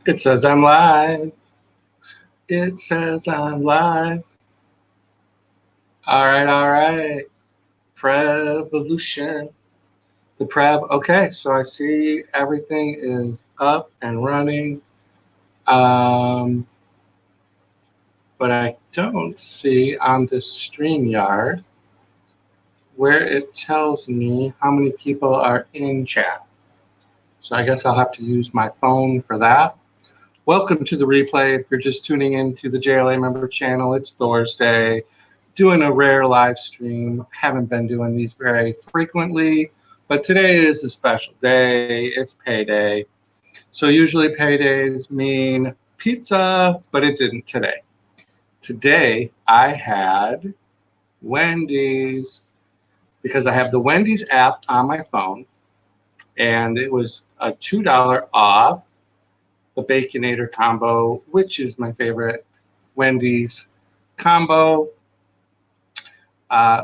It says I'm live. It says I'm live. All right, all right. Prevolution. The Prev. Okay, so I see everything is up and running. But I don't see on this StreamYard where it tells me how many people are in chat. So I guess I'll have to use my phone for that. Welcome to the replay. If you're just tuning in to the JLA member channel, it's Thorsday, doing a rare live stream. Haven't been doing these very frequently, but today is a special day. It's payday. So usually paydays mean pizza, but it didn't today. Today I had Wendy's because I have the Wendy's app on my phone, and it was a $2 off the Baconator combo, which is my favorite Wendy's combo.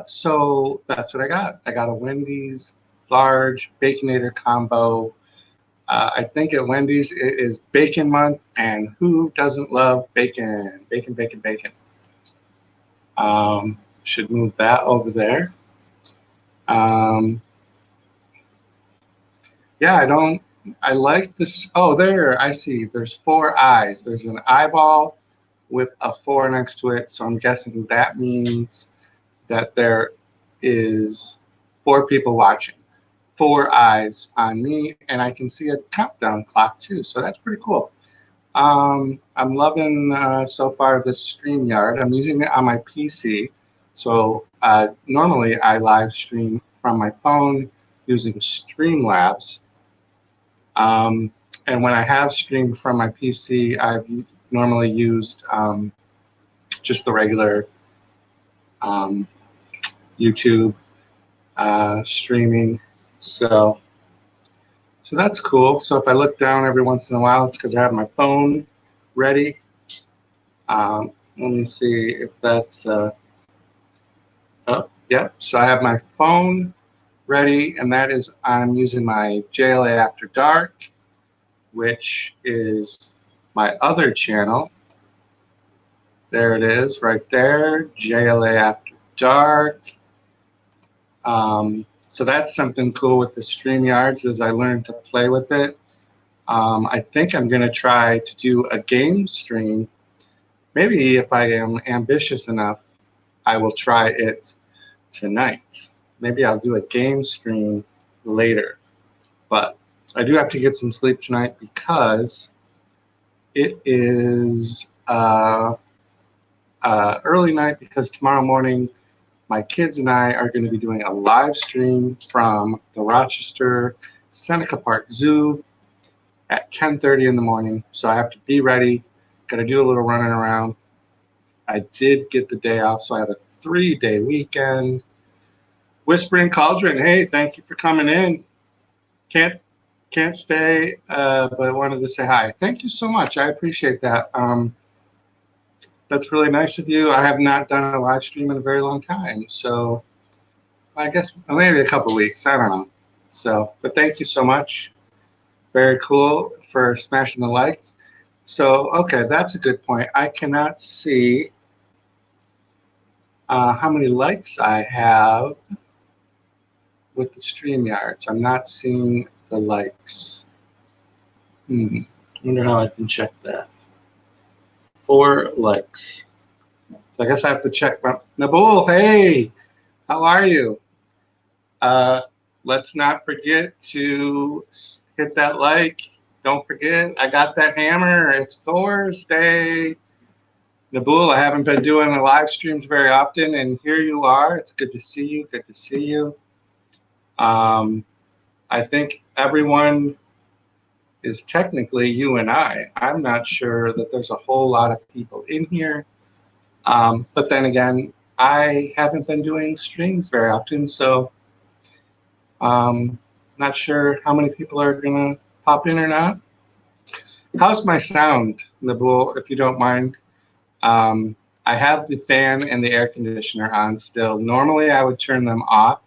So that's what I got. I got a Wendy's large Baconator combo. I think at Wendy's it is Bacon Month, and who doesn't love bacon? Bacon, bacon, bacon. Should move that over there. Yeah, I like this. Oh, there, I see. There's 4 eyes. There's an eyeball with a 4 next to it. So I'm guessing that means that there is 4 people watching. 4 eyes on me, and I can see a countdown clock too. So that's pretty cool. I'm loving so far this StreamYard. I'm using it on my PC. So normally I live stream from my phone using Streamlabs. And when I have streamed from my PC, I've normally used just the regular YouTube streaming. So that's cool. So if I look down every once in a while, it's because I have my phone ready. Let me see if that's, yep. So I have my phone ready, and that is, I'm using my JLA After Dark, which is my other channel. There it is right there, JLA After Dark. So that's something cool with the StreamYards as I learned to play with it. I think I'm going to try to do a game stream. Maybe if I am ambitious enough, I will try it tonight. Maybe I'll do a game stream later. But I do have to get some sleep tonight because it is early night, because tomorrow morning my kids and I are going to be doing a live stream from the Rochester Seneca Park Zoo at 10:30 in the morning. So I have to be ready. Got to do a little running around. I did get the day off, so I have a 3-day weekend. Whispering Cauldron, hey, thank you for coming in. Can't stay, but wanted to say hi. Thank you so much. I appreciate that. That's really nice of you. I have not done a live stream in a very long time, so I guess maybe a couple weeks. I don't know. So, but thank you so much. Very cool for smashing the likes. So, okay, that's a good point. I cannot see how many likes I have with the StreamYards. I'm not seeing the likes. I wonder how I can check that. 4 likes. So I guess I have to check. Nabul, hey, how are you? Let's not forget to hit that like. Don't forget, I got that hammer. It's Thorsday. Nabul, I haven't been doing the live streams very often, and here you are. It's good to see you. Good to see you. I think everyone is technically you and I. I'm not sure that there's a whole lot of people in here. But then again, I haven't been doing streams very often, so not sure how many people are going to pop in or not. How's my sound, Nabul, if you don't mind? I have the fan and the air conditioner on still. Normally I would turn them off,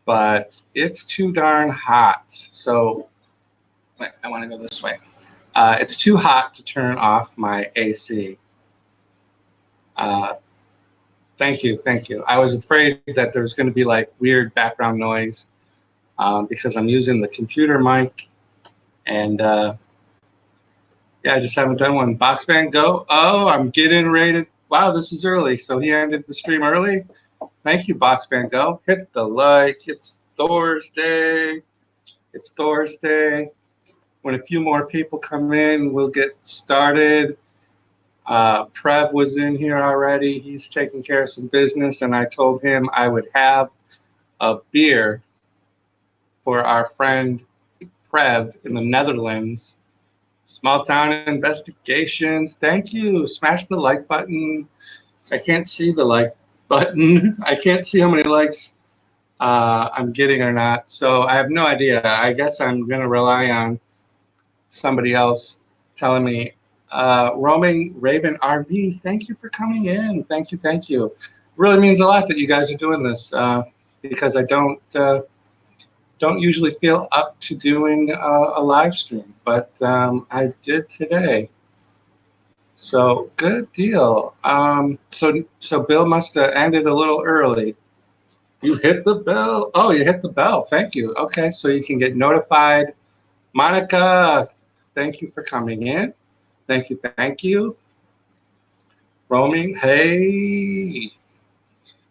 but it's too darn hot. So I want to go this way. It's too hot to turn off my AC. Uh, Thank you, thank you. I was afraid that there was going to be like weird background noise because I'm using the computer mic, and yeah, I just haven't done one. Box fan, go! Oh, I'm getting rated. Wow, this is early. So he ended the stream early. Thank you, Box fan, go! Hit the like. It's Thursday. It's Thursday. When a few more people come in, we'll get started. Prev was in here already. He's taking care of some business, and I told him I would have a beer for our friend Prev in the Netherlands. Small Town Investigations. Thank you. Smash the like button. I can't see the like button. I can't see how many likes I'm getting or not. So I have no idea. I guess I'm going to rely on somebody else telling me. Roaming Raven RV, thank you for coming in. Thank you, thank you. It really means a lot that you guys are doing this because I don't usually feel up to doing a live stream, but I did today. So good deal. So Bill must have ended a little early. You hit the bell. Oh, you hit the bell. Thank you. Okay, so you can get notified. Monica, thank you for coming in. Thank you, thank you. Roaming, hey.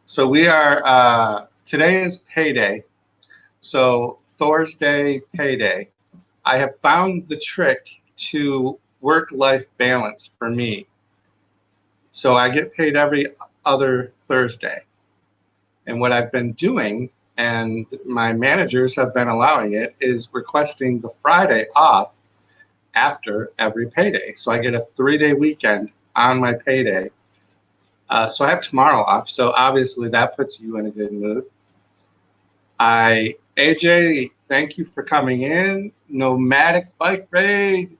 So we are, today is payday. So Thursday payday. I have found the trick to work-life balance for me. So I get paid every other Thursday. And what I've been doing, and my managers have been allowing it, is requesting the Friday off after every payday. So I get a 3-day weekend on my payday. So I have tomorrow off. So obviously that puts you in a good mood. AJ, thank you for coming in. Nomadic Bike Raid.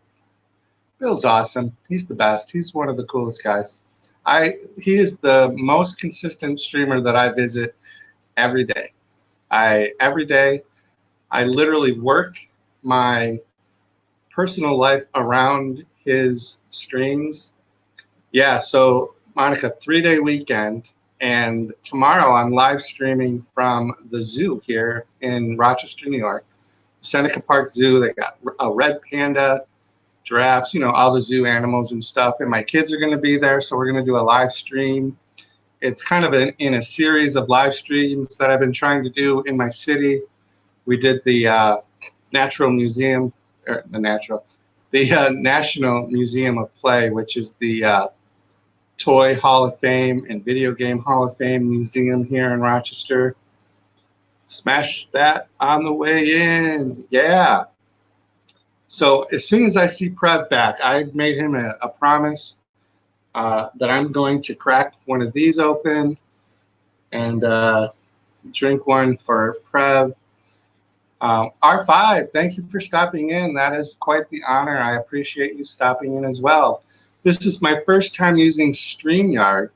Bill's awesome. He's the best. He's one of the coolest guys. He is the most consistent streamer that I visit every day. Every day I literally work my personal life around his streams. Yeah, so Monica, 3-day weekend, and tomorrow I'm live streaming from the zoo here in Rochester, New York. Seneca Park Zoo. They got a red panda, giraffes, all the zoo animals and stuff. And my kids are going to be there, so we're going to do a live stream. It's kind of in a series of live streams that I've been trying to do in my city. We did the Natural Museum, or the National Museum of Play, which is the Toy Hall of Fame and Video Game Hall of Fame Museum here in Rochester. Smash that on the way in. Yeah. So as soon as I see Prev back, I made him a promise that I'm going to crack one of these open and drink one for Prev. R5, thank you for stopping in. That is quite the honor. I appreciate you stopping in as well. This is my first time using StreamYard,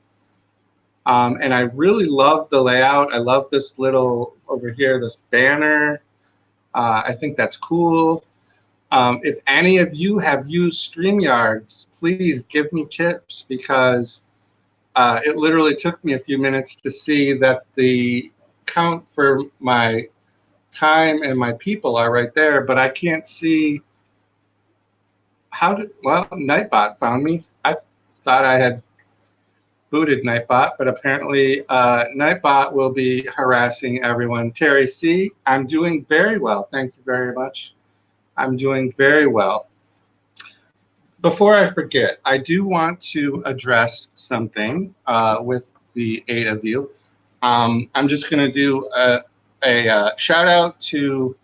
and I really love the layout. I love this little, over here, this banner. I think that's cool. If any of you have used StreamYard, please give me tips because it literally took me a few minutes to see that the count for my time and my people are right there, but I can't see Nightbot found me. I thought I had booted Nightbot, but apparently Nightbot will be harassing everyone. Terry C., I'm doing very well. Thank you very much. I'm doing very well. Before I forget, I do want to address something with the 8 of you. I'm just going to do a shout out to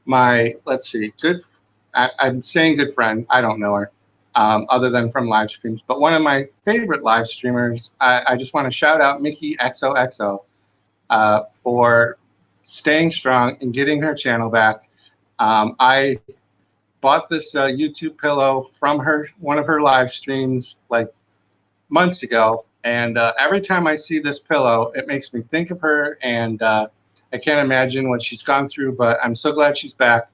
my, let's see, I'm saying good friend. I don't know her other than from live streams, but one of my favorite live streamers, I just want to shout out Mickey XOXO for staying strong and getting her channel back. I bought this YouTube pillow from one of her live streams like months ago, and every time I see this pillow, it makes me think of her, and I can't imagine what she's gone through, but I'm so glad she's back.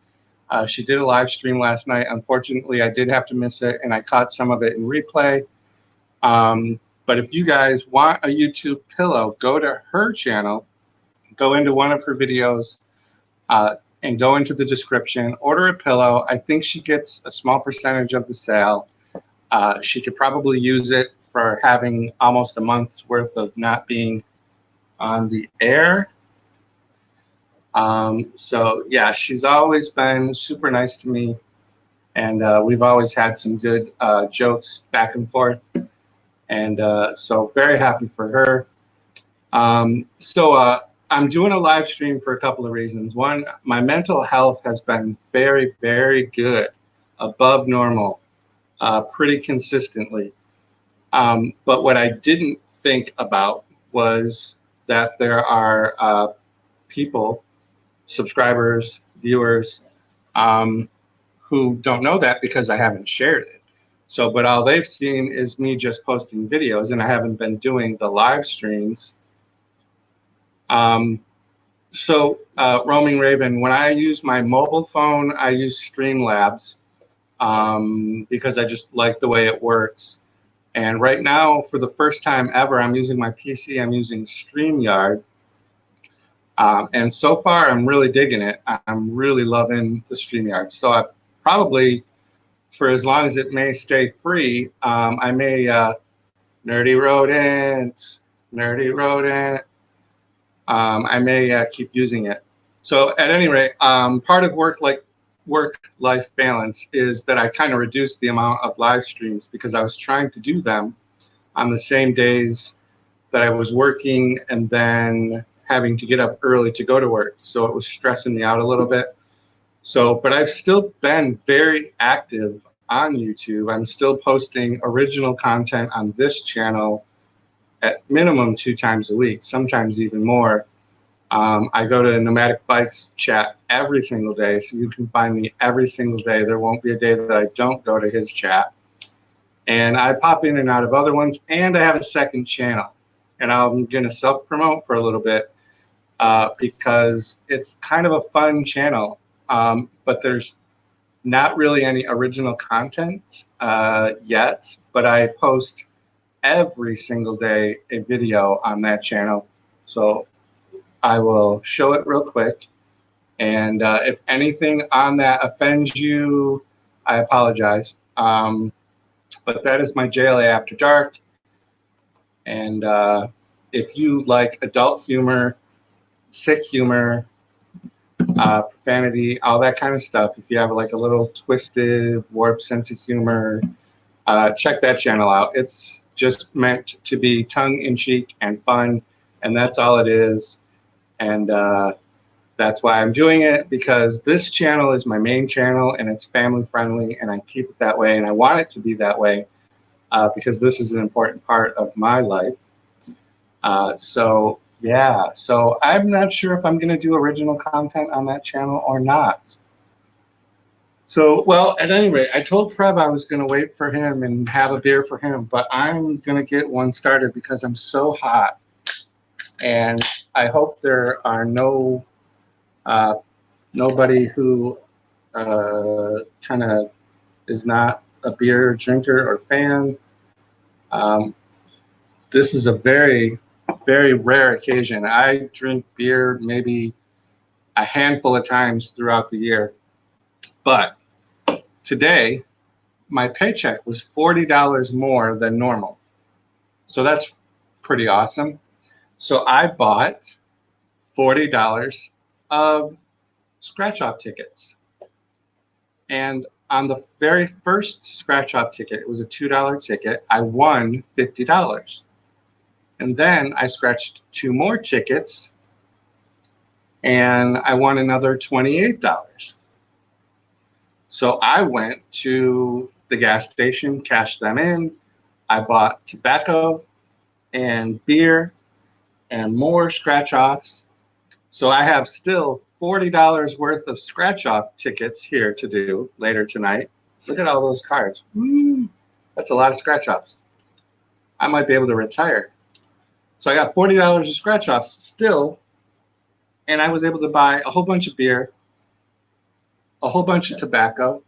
She did a live stream last night. Unfortunately, I did have to miss it, and I caught some of it in replay. But if you guys want a YouTube pillow, go to her channel, go into one of her videos, and go into the description, order a pillow. I think she gets a small percentage of the sale. She could probably use it for having almost a month's worth of not being on the air. So yeah, she's always been super nice to me, and we've always had some good jokes back and forth, and so very happy for her. So I'm doing a live stream for a couple of reasons. One, my mental health has been very, very good, above normal, pretty consistently. But what I didn't think about was that there are people, subscribers, viewers, who don't know that because I haven't shared it. So, but all they've seen is me just posting videos, and I haven't been doing the live streams. Roaming Raven, when I use my mobile phone, I use Streamlabs because I just like the way it works. And right now, for the first time ever, I'm using my PC. I'm using StreamYard. And so far, I'm really digging it. I'm really loving the StreamYard. So I probably, for as long as it may stay free, I may, nerdy rodent, nerdy rodent, I may keep using it. So at any rate, part of work-life balance is that I kind of reduced the amount of live streams because I was trying to do them on the same days that I was working and then having to get up early to go to work. So it was stressing me out a little bit. So, but I've still been very active on YouTube. I'm still posting original content on this channel at minimum 2 times a week, sometimes even more. I go to Nomadic Bikes chat every single day, so you can find me every single day. There won't be a day that I don't go to his chat. And I pop in and out of other ones, and I have a second channel. And I'm going to self-promote for a little bit because it's kind of a fun channel, but there's not really any original content yet, but I post every single day a video on that channel. So I will show it real quick. And if anything on that offends you, I apologize. But that is my JLA After Dark. And if you like adult humor, sick humor, profanity, all that kind of stuff, if you have like a little twisted, warped sense of humor, check that channel out. It's just meant to be tongue-in-cheek and fun, and that's all it is. And that's why I'm doing it, because this channel is my main channel and it's family friendly, and I keep it that way, and I want it to be that way because this is an important part of my life. So yeah, so I'm not sure if I'm going to do original content on that channel or not. So, well, at any rate, I told Trev I was going to wait for him and have a beer for him, but I'm going to get one started because I'm so hot. And I hope there are nobody who kind of is not a beer drinker or fan. This is a very, very rare occasion. I drink beer maybe a handful of times throughout the year. But today, my paycheck was $40 more than normal. So that's pretty awesome. So I bought $40 of scratch-off tickets. And on the very first scratch-off ticket, it was a $2 ticket, I won $50. And then I scratched 2 more tickets, and I won another $28. So I went to the gas station, cashed them in. I bought tobacco and beer and more scratch-offs. So I have still $40 worth of scratch-off tickets here to do later tonight. Look at all those cards. Woo! That's a lot of scratch-offs. I might be able to retire. So I got $40 of scratch-offs still, and I was able to buy a whole bunch of beer, a whole bunch of tobacco.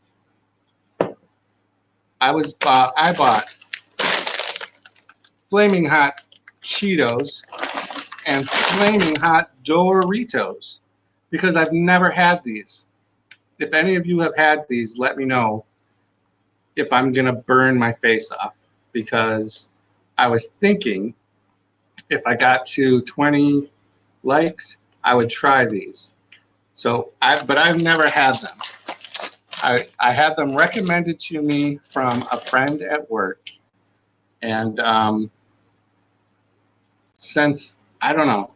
I bought Flaming Hot Cheetos and Flaming Hot Doritos because I've never had these. If any of you have had these, let me know if I'm going to burn my face off, because I was thinking if I got to 20 likes, I would try these. But I've never had them. I had them recommended to me from a friend at work. And since, I don't know,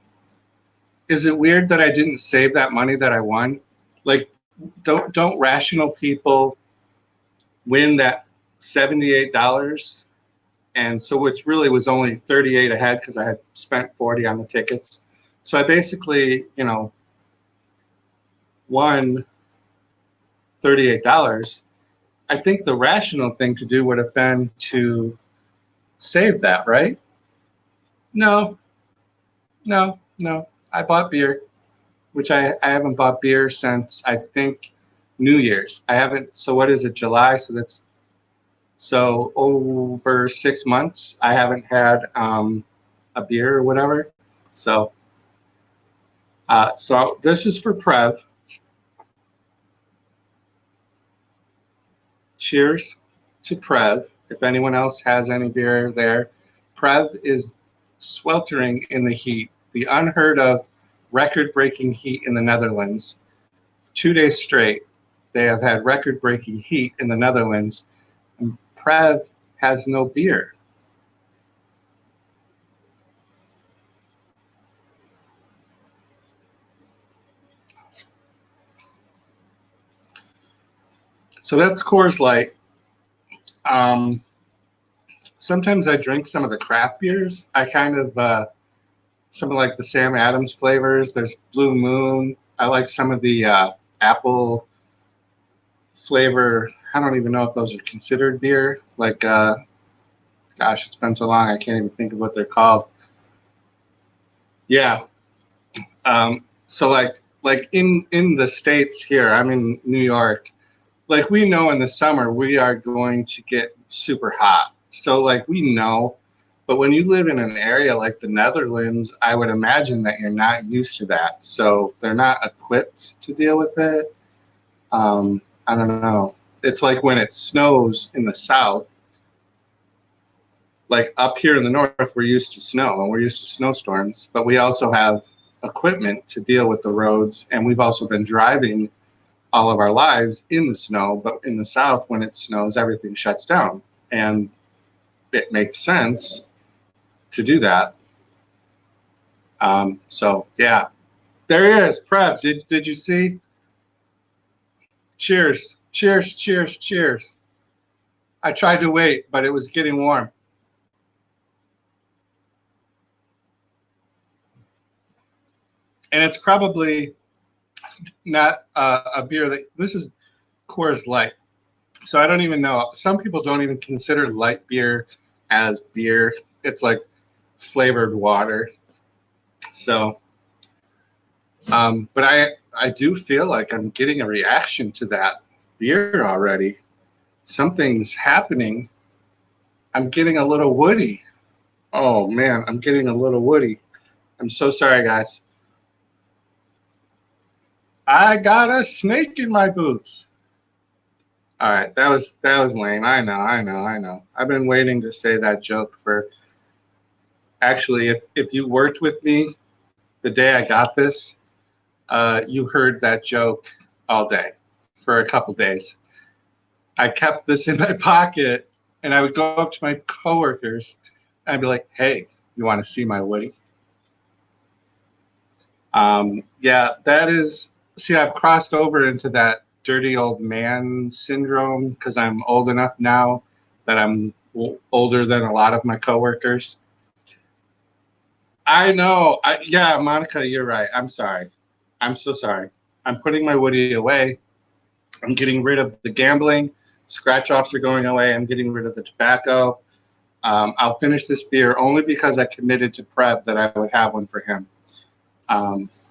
is it weird that I didn't save that money that I won? Like, don't rational people win that $78? And so which really was only 38 ahead because I had spent 40 on the tickets. So I basically, won $38. I think the rational thing to do would have been to save that, right? No. I bought beer, which I haven't bought beer since, I think, New Year's. I haven't. So what is it, July? So over 6 months, I haven't had a beer or whatever. So this is for Prev. Cheers to Prev. If anyone else has any beer there, Prev is sweltering in the heat, the unheard of record-breaking heat in the Netherlands. 2 days straight, they have had record-breaking heat in the Netherlands, and Prev has no beer. So that's Coors Light. Sometimes I drink some of the craft beers. I kind of some of like the Sam Adams flavors. There's Blue Moon. I like some of the apple flavor. I don't even know if those are considered beer. Like, gosh, it's been so long I can't even think of what they're called. Yeah. So like in the States here, I'm in New York. Like we know in the summer we are going to get super hot. So like we know, but when you live in an area like the Netherlands, I would imagine that you're not used to that. So they're not equipped to deal with it. I don't know. It's like when it snows in the south, like up here in the north, we're used to snow and we're used to snowstorms, but we also have equipment to deal with the roads. And we've also been driving all of our lives in the snow, but in the south, when it snows, everything shuts down. And it makes sense to do that. So yeah, there he is, Prev. Did you see? Cheers, cheers, cheers, cheers. I tried to wait, but it was getting warm. And it's probably not a beer that, this is Coors Light. So I don't even know. Some people don't even consider light beer as beer. It's like flavored water. So, but I do feel like I'm getting a reaction to that beer already. Something's happening. I'm getting a little woody. Oh man, I'm getting a little woody. I'm so sorry, guys. I got a snake in my boots. All right, that was lame. I know. I've been waiting to say that joke for. Actually, if you worked with me the day I got this, you heard that joke all day for a couple days. I kept this in my pocket, and I would go up to my coworkers, and I'd be like, "Hey, you want to see my Woody?" Yeah, that is. See, I've crossed over into that dirty old man syndrome because I'm old enough now that I'm older than a lot of my coworkers. I know. Yeah, Monica, you're right. I'm sorry. I'm so sorry. I'm putting my Woody away. I'm getting rid of the gambling. Scratch offs are going away. I'm getting rid of the tobacco. I'll finish this beer only because I committed to Prev that I would have one for him.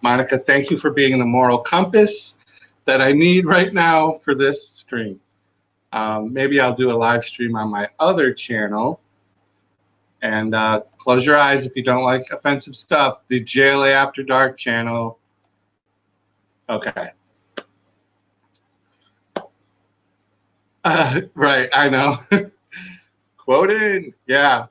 Monica, thank you for being the moral compass. that I need right now for this stream. Maybe I'll do a live stream on my other channel. And close your eyes if you don't like offensive stuff. The JLA After Dark channel. Okay. Right, I know. Quoting, yeah.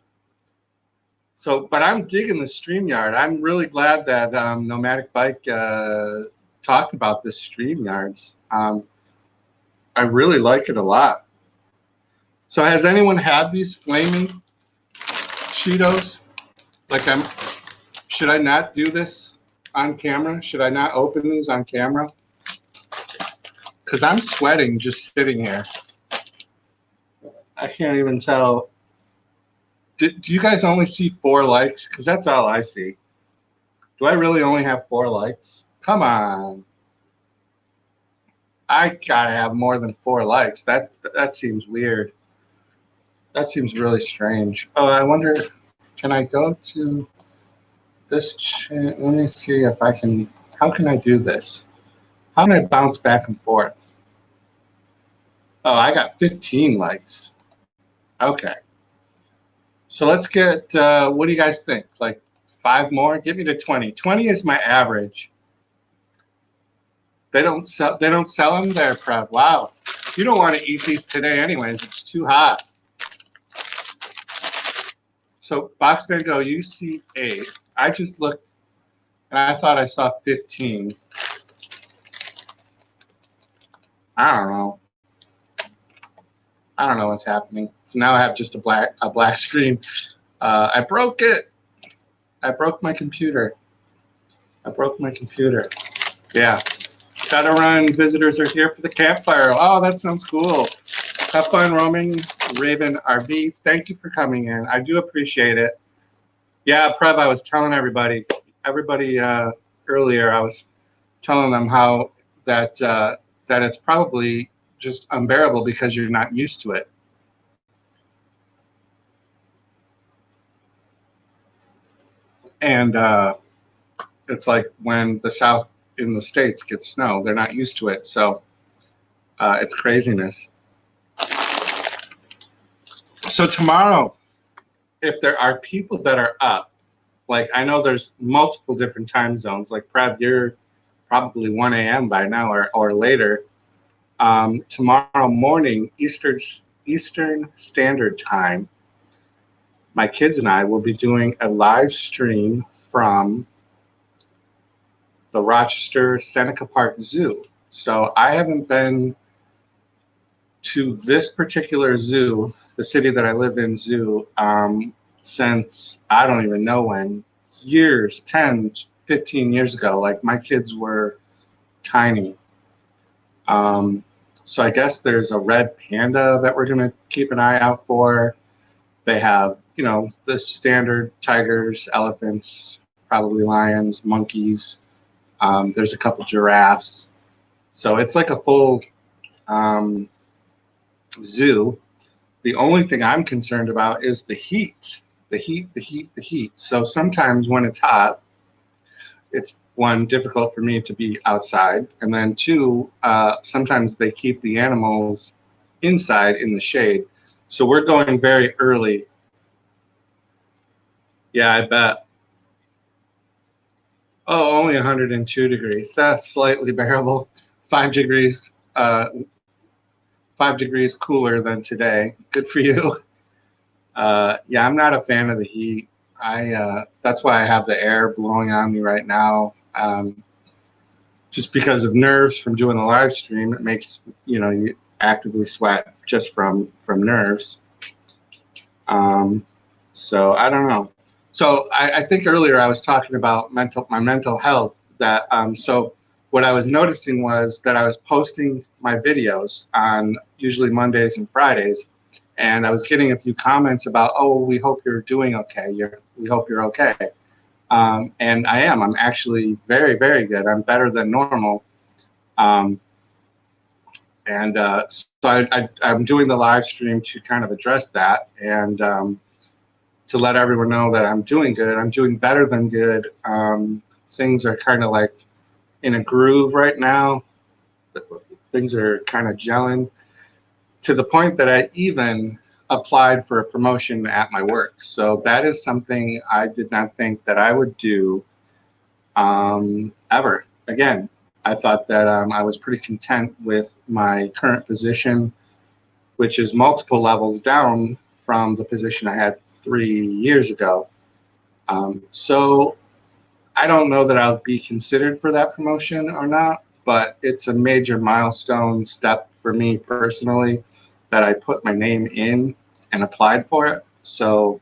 So, but I'm digging the StreamYard. I'm really glad that Nomadic Bike talked about this StreamYards. I really like it a lot. So, has anyone had these flaming Cheetos? Like, should I not do this on camera? Should I not open these on camera? Because I'm sweating just sitting here. I can't even tell. Do you guys only see 4 likes? Because that's all I see. Do I really only have 4 likes? Come on. I gotta have more than 4 likes. That seems weird. That seems really strange. Oh, I wonder, can I go to this channel? Let me see if I can. How can I do this? How can I bounce back and forth? Oh, I got 15 likes. Okay. So let's get, what do you guys think? Like 5 more? Get me to 20. 20 is my average. They don't sell them there, Prev. Wow. You don't want to eat these today anyways. It's too hot. So Box Van Go, you see 8. I just looked and I thought I saw 15. I don't know. I don't know what's happening. So now I have just a black screen. I broke it. I broke my computer. Yeah. Shadowrun visitors are here for the campfire. Oh, that sounds cool. Have fun roaming, Raven RV. Thank you for coming in. I do appreciate it. Yeah, Prev, I was telling everybody earlier, I was telling them how that it's probably just unbearable because you're not used to it. And it's like when the South in the States gets snow, they're not used to it. So it's craziness. So tomorrow, if there are people that are up, like I know there's multiple different time zones, like Prev, you're probably 1 a.m. by now or later. Tomorrow morning, Eastern Standard Time, my kids and I will be doing a live stream from the Rochester Seneca Park Zoo. So I haven't been to this particular zoo, the city that I live in zoo, since I don't even know when, years, 10, 15 years ago. Like my kids were tiny. So I guess there's a red panda that we're going to keep an eye out for. They have, the standard tigers, elephants, probably lions, monkeys. There's a couple giraffes. So it's like a full zoo. The only thing I'm concerned about is the heat. The heat. So sometimes when it's hot, it's 1, difficult for me to be outside, and then 2, sometimes they keep the animals inside in the shade. So we're going very early. Yeah, I bet. Oh, only 102 degrees. That's slightly bearable. 5 degrees, 5 degrees cooler than today. Good for you. Yeah, I'm not a fan of the heat. That's why I have the air blowing on me right now. Just because of nerves from doing the live stream, it makes you actively sweat just from nerves. So I don't know. So I think earlier I was talking about my mental health. That so what I was noticing was that I was posting my videos on usually Mondays and Fridays, and I was getting a few comments about, oh, we hope you're doing okay. We hope you're okay. And I am. I'm actually very, very good. I'm better than normal. So I'm doing the live stream to kind of address that and to let everyone know that I'm doing good. I'm doing better than good. Things are kind of like in a groove right now. Things are kind of gelling to the point that I even applied for a promotion at my work. So that is something I did not think that I would do ever again. I thought that I was pretty content with my current position, which is multiple levels down from the position I had 3 years ago. So I don't know that I'll be considered for that promotion or not, but it's a major milestone step for me personally that I put my name in and applied for it. So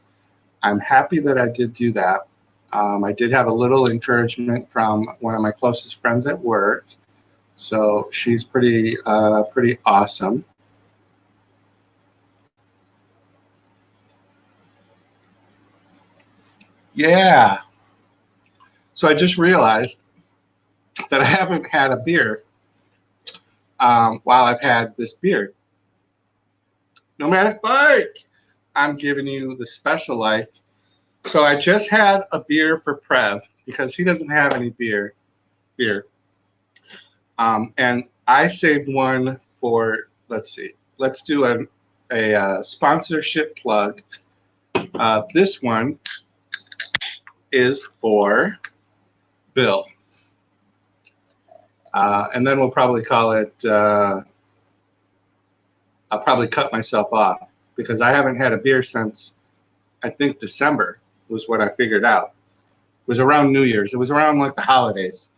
I'm happy that I did do that. I did have a little encouragement from one of my closest friends at work. So she's pretty awesome. Yeah. So I just realized that I haven't had a beer while I've had this beer. Nomadic Bike. I'm giving you the special life. So I just had a beer for Prev because he doesn't have any beer. And I saved one for, let's see, let's do a sponsorship plug. This one is for Bill. And then we'll probably call it, I'll probably cut myself off because I haven't had a beer since, I think, December was what I figured out. It was around New Year's. It was around like the holidays.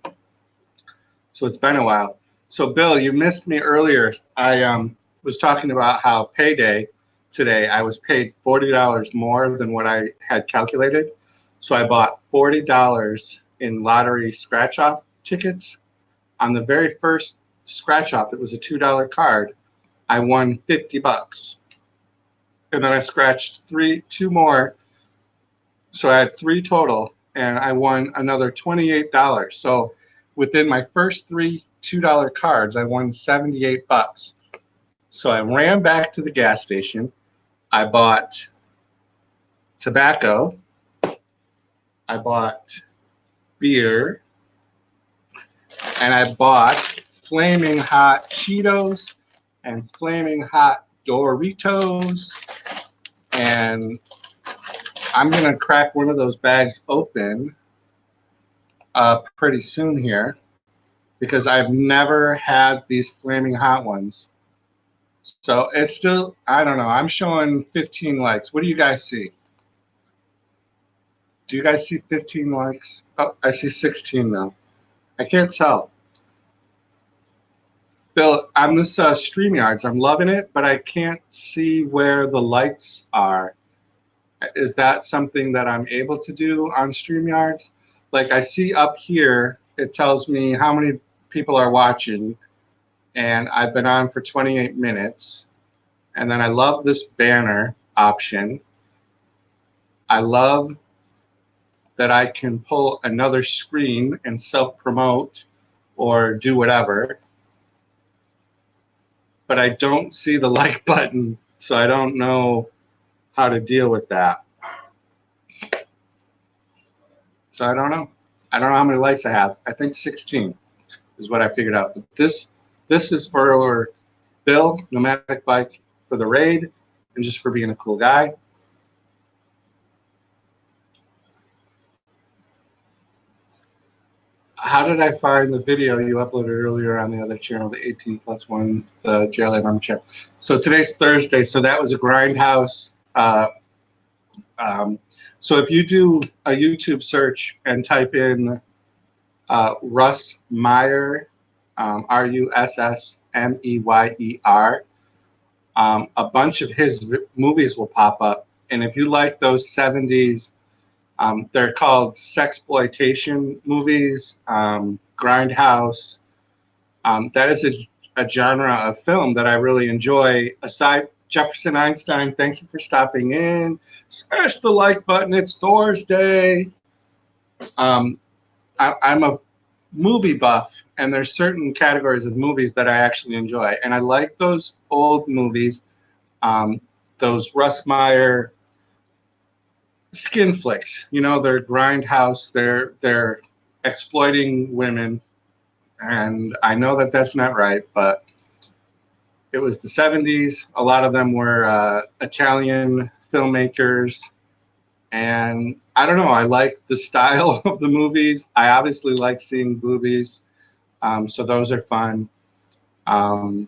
So it's been a while. So Bill, you missed me earlier. I was talking about how payday today, I was paid $40 more than what I had calculated. So I bought $40 in lottery scratch-off tickets. On the very first scratch-off, it was a $2 card. I won $50. And then I scratched two more. So I had three total, and I won another $28. So within my first three $2 cards, I won $78. So I ran back to the gas station. I bought tobacco. I bought beer. And I bought flaming hot Cheetos and flaming hot Doritos. And I'm going to crack one of those bags open pretty soon here because I've never had these flaming hot ones. So it's still, I don't know, I'm showing 15 likes. What do you guys see? Do you guys see 15 likes? Oh, I see 16 now. I can't tell. Bill, on this StreamYards, I'm loving it, but I can't see where the likes are. Is that something that I'm able to do on StreamYards? Like I see up here, it tells me how many people are watching, and I've been on for 28 minutes. And then I love this banner option. I love that I can pull another screen and self-promote or do whatever. But I don't see the like button, so I don't know how to deal with that. So I don't know. I don't know how many likes I have. I think 16 is what I figured out. But this is for Bill, Nomadic Bike, for the raid, and just for being a cool guy. How did I find the video you uploaded earlier on the other channel, the 18+1, the JLA Mom channel? So today's Thursday, so that was a Grindhouse. So if you do a YouTube search and type in Russ Meyer, Russmeyer, a bunch of his movies will pop up. And if you like those 70s, they're called sexploitation movies, Grindhouse. That is a genre of film that I really enjoy. Aside, Jefferson Einstein, thank you for stopping in. Smash the like button. It's Thorsday. I'm a movie buff, and there's certain categories of movies that I actually enjoy, and I like those old movies, those Russ Meyer skin flicks. You know, they're Grindhouse. They're exploiting women. And I know that that's not right, but it was the 70s. A lot of them were Italian filmmakers. And I don't know, I like the style of the movies. I obviously like seeing boobies. So those are fun. Um,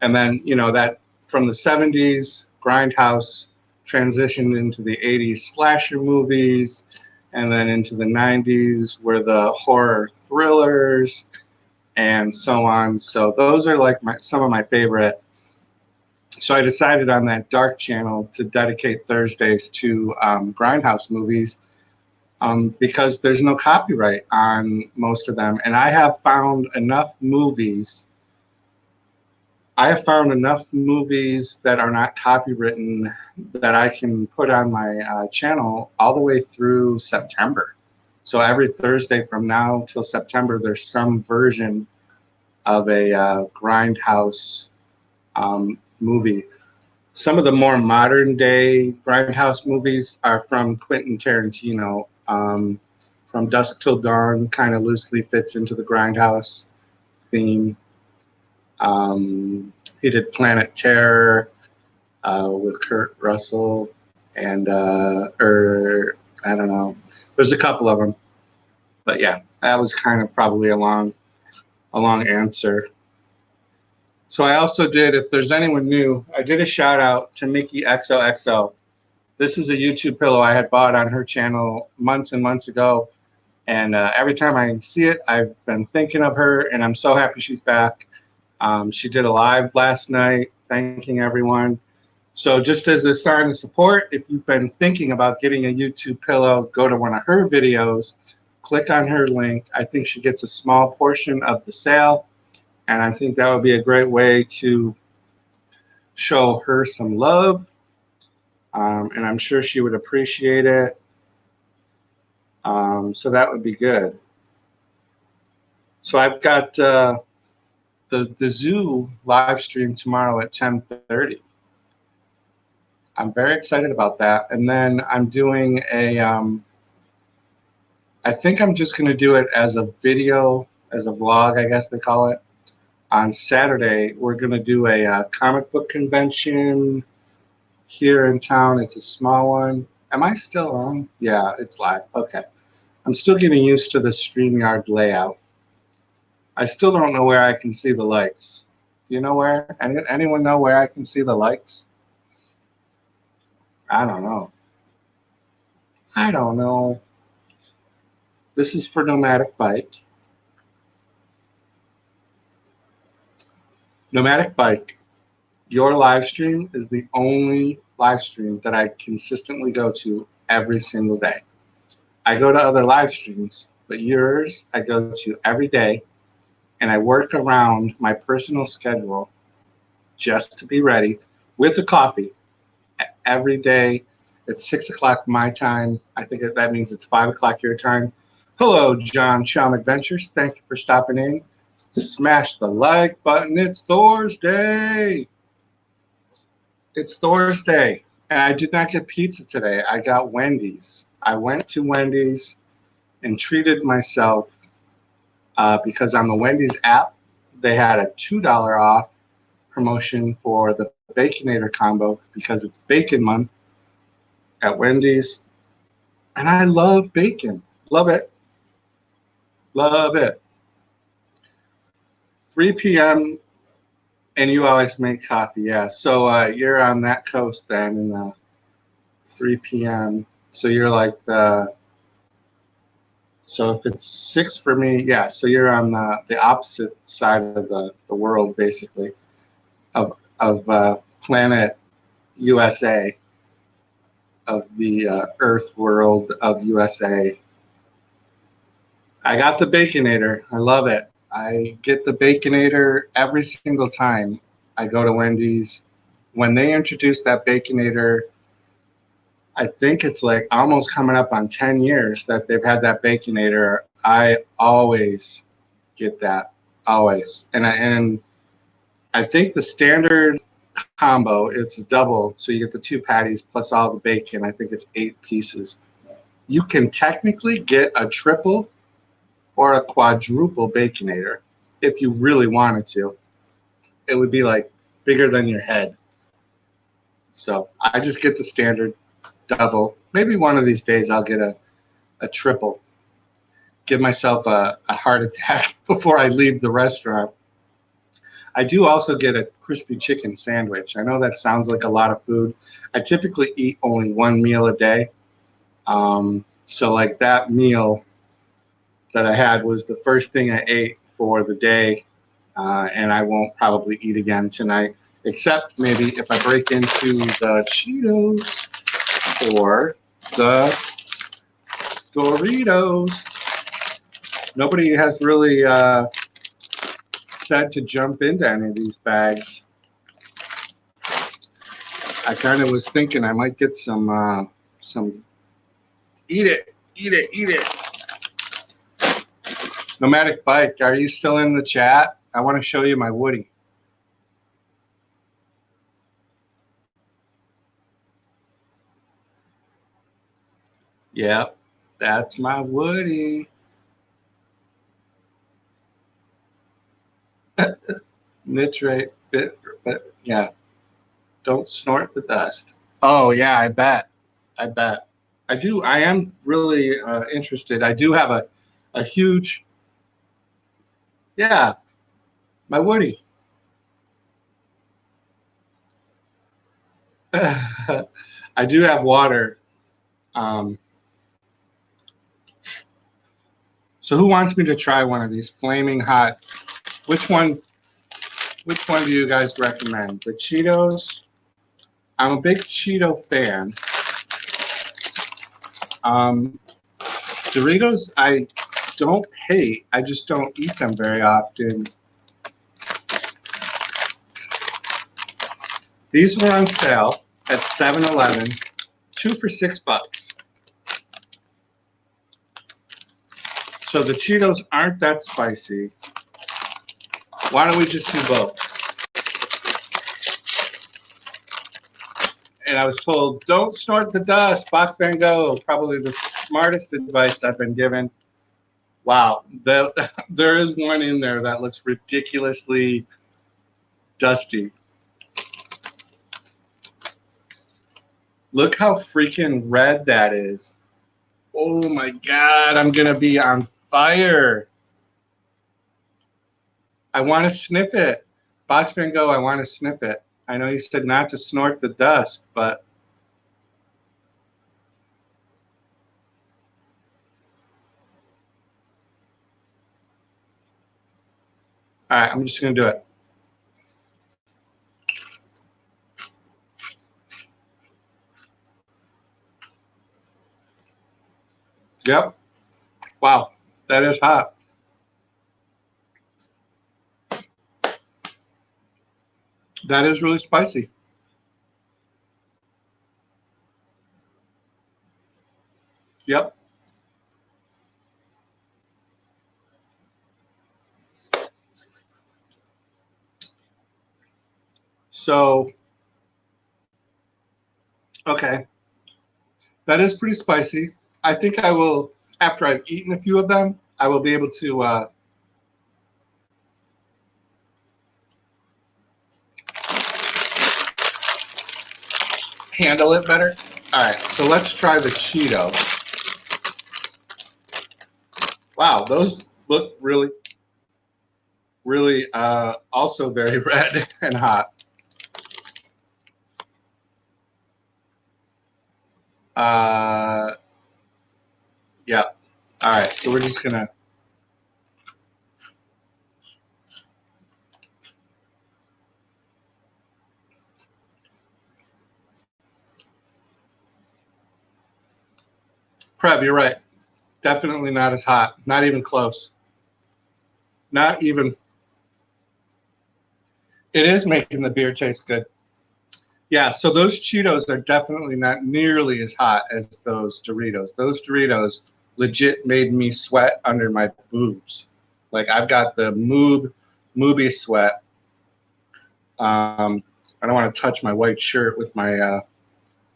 and then, that from the 70s, Grindhouse transitioned into the 80s slasher movies. And then into the 90s were the horror thrillers and so on. So those are like some of my favorite. So I decided on that dark channel to dedicate Thursdays to Grindhouse movies because there's no copyright on most of them. And I have found enough movies. I have found enough movies that are not copywritten that I can put on my channel all the way through September. So every Thursday from now till September, there's some version of a Grindhouse movie. Some of the more modern day Grindhouse movies are from Quentin Tarantino. From Dusk Till Dawn kind of loosely fits into the Grindhouse theme. He did Planet Terror with Kurt Russell, and I don't know. There's a couple of them, but yeah, that was kind of probably a long answer. So I also did, if there's anyone new, I did a shout out to Mickey XOXO. This is a YouTube pillow I had bought on her channel months and months ago. And every time I see it, I've been thinking of her, and I'm so happy she's back. She did a live last night thanking everyone. So just as a sign of support, if you've been thinking about getting a YouTube pillow, go to one of her videos, click on her link. I think she gets a small portion of the sale. And I think that would be a great way to show her some love. And I'm sure she would appreciate it. So that would be good. So I've got the zoo live stream tomorrow at 10:30. I'm very excited about that. And then I'm doing I think I'm just going to do it as a video, as a vlog, I guess they call it. On Saturday, we're going to do a comic book convention here in town. It's a small one. Am I still on? Yeah, it's live. Okay. I'm still getting used to the StreamYard layout. I still don't know where I can see the likes. Do you know where? Anyone know where I can see the likes? I don't know. I don't know. This is for Nomadic Bike. Nomadic Bike, your live stream is the only live stream that I consistently go to every single day. I go to other live streams, but yours I go to every day, and I work around my personal schedule just to be ready with a coffee every day. It's 6 o'clock my time. I think that means it's 5 o'clock your time. Hello, John Chum Adventures. Thank you for stopping in. Smash the like button. It's Thorsday. It's Thorsday. And I did not get pizza today. I got Wendy's. I went to Wendy's and treated myself because on the Wendy's app, they had a $2 off promotion for the Baconator combo because it's bacon month at Wendy's. And I love bacon. Love it. Love it. 3 p.m. and you always make coffee, yeah. So you're on that coast then in 3 p.m. So you're like so if it's 6 for me, yeah, so you're on the opposite side of the world, basically, of planet USA, of the Earth world of USA. I got the Baconator. I love it. I get the Baconator every single time I go to Wendy's. When they introduced that Baconator, I think it's like almost coming up on 10 years that they've had that Baconator. I always get that, always. And I think the standard combo, it's a double, so you get the 2 patties plus all the bacon. I think it's 8 pieces. You can technically get a triple or a quadruple Baconator. if you really wanted to. It would be like bigger than your head. So I just get the standard double. Maybe one of these days I'll get a triple. Give myself a heart attack before I leave the restaurant. I do also get a crispy chicken sandwich. I know that sounds like a lot of food. I typically eat only one meal a day. So like that meal that I had was the first thing I ate for the day, and I won't probably eat again tonight, except maybe if I break into the Cheetos or the Doritos. Nobody has really said to jump into any of these bags. I kind of was thinking I might get some eat it. Nomadic Bike, are you still in the chat? I want to show you my Woody. Yep, that's my Woody. Nitrate, but yeah, don't snort the dust. Oh yeah, I bet. I am really interested. I do have a huge, yeah, my Woody. I do have water. Um, so who wants me to try one of these flaming hot? Which one do you guys recommend? The Cheetos? I'm a big Cheeto fan. Doritos, I don't hate. I just don't eat them very often. These were on sale at 7-Eleven, 2 for $6. So the Cheetos aren't that spicy. Why don't we just do both? And I was told, don't snort the dust. Box Van Gogh, probably the smartest advice I've been given. Wow, there is one in there that looks ridiculously dusty. Look how freaking red that is. Oh my God, I'm gonna be on fire. I want to sniff it. Box Van Gogh, I want to sniff it. I know you said not to snort the dust, but all right, I'm just gonna do it. Yep. Wow, that is hot. That is really spicy. Yep. So, okay, that is pretty spicy. I think I will, after I've eaten a few of them, I will be able to handle it better. All right, so let's try the Cheetos. Wow, those look really, really also very red and hot. Yeah. All right, so we're just gonna. Prev, you're right. Definitely not as hot. Not even close. Not even. It is making the beer taste good. Yeah, so those Cheetos are definitely not nearly as hot as those Doritos. Those Doritos legit made me sweat under my boobs. Like I've got the moobie sweat. I don't want to touch my white shirt with my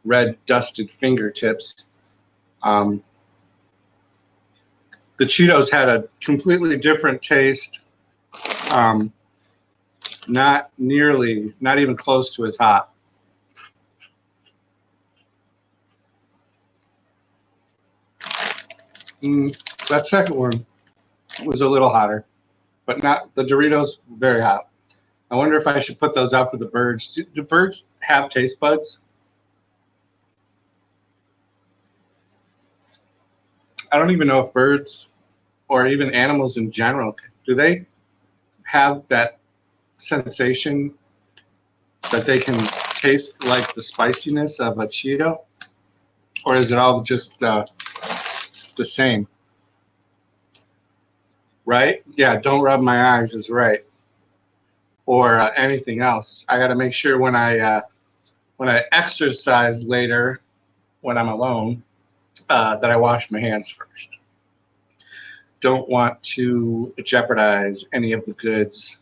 red dusted fingertips. The Cheetos had a completely different taste. Um, not nearly, not even close to as hot. That second one was a little hotter, but not the Doritos, very hot. I wonder if I should put those out for the birds. Do birds have taste buds? I don't even know if birds or even animals in general, do they have that sensation that they can taste like the spiciness of a Cheeto? Or is it all just the same? Right? Yeah, don't rub my eyes is right. Or anything else. I got to make sure when I exercise later, when I'm alone, that I wash my hands first. Don't want to jeopardize any of the goods.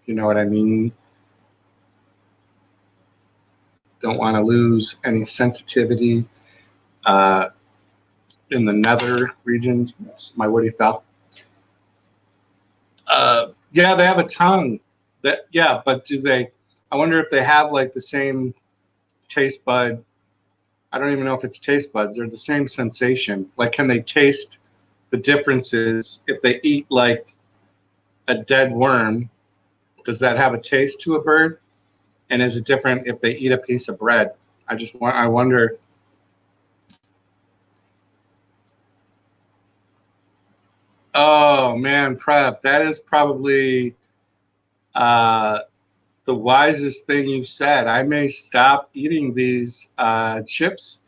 You know what I mean? Don't want to lose any sensitivity uh, in the nether regions. My woody fell. Yeah, they have a tongue. That yeah, but do they? I wonder if they have like the same taste bud. I don't even know if it's taste buds or the same sensation. Like, can they taste the differences if they eat like a dead worm? Does that have a taste to a bird? And is it different if they eat a piece of bread? I wonder. Oh man, prep. That is probably uh, the wisest thing you've said. I may stop eating these chips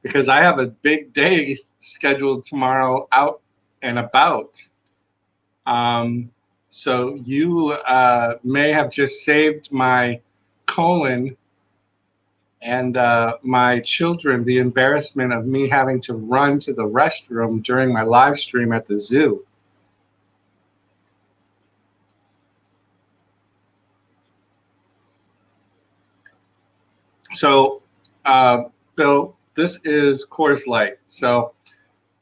because I have a big day scheduled tomorrow out and about. Um, so you may have just saved my colon and my children the embarrassment of me having to run to the restroom during my live stream at the zoo. So, Bill, this is Coors Light. So,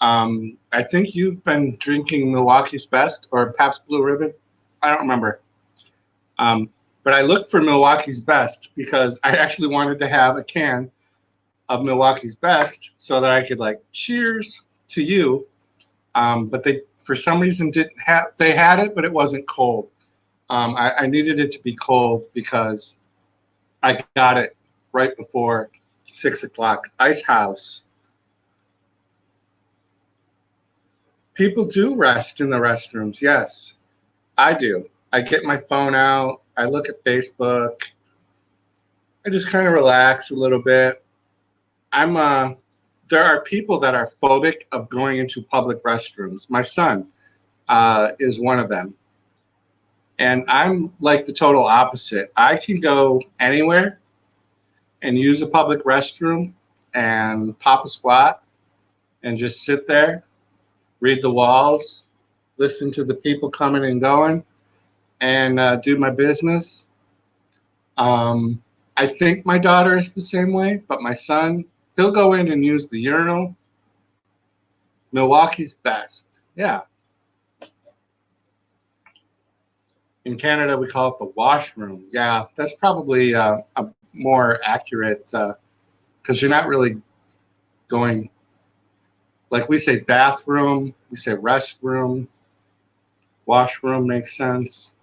I think you've been drinking Milwaukee's Best or Pabst Blue Ribbon. I don't remember. Um, but I looked for Milwaukee's Best because I actually wanted to have a can of Milwaukee's Best so that I could like cheers to you. But they, for some reason, didn't have. They had it, but it wasn't cold. I needed it to be cold because I got it right before 6 o'clock. Ice House. People do rest in the restrooms. Yes, I do. I get my phone out. I look at Facebook. I just kind of relax a little bit. I'm there are people that are phobic of going into public restrooms. My son is one of them. And I'm like the total opposite. I can go anywhere and use a public restroom and pop a squat and just sit there, read the walls, listen to the people coming and going, and do my business. I think my daughter is the same way, but my son, he'll go in and use the urinal. Milwaukee's Best. Yeah. In Canada, we call it the washroom. Yeah, that's probably a more accurate because you're not really going, like we say bathroom, we say restroom, washroom makes sense.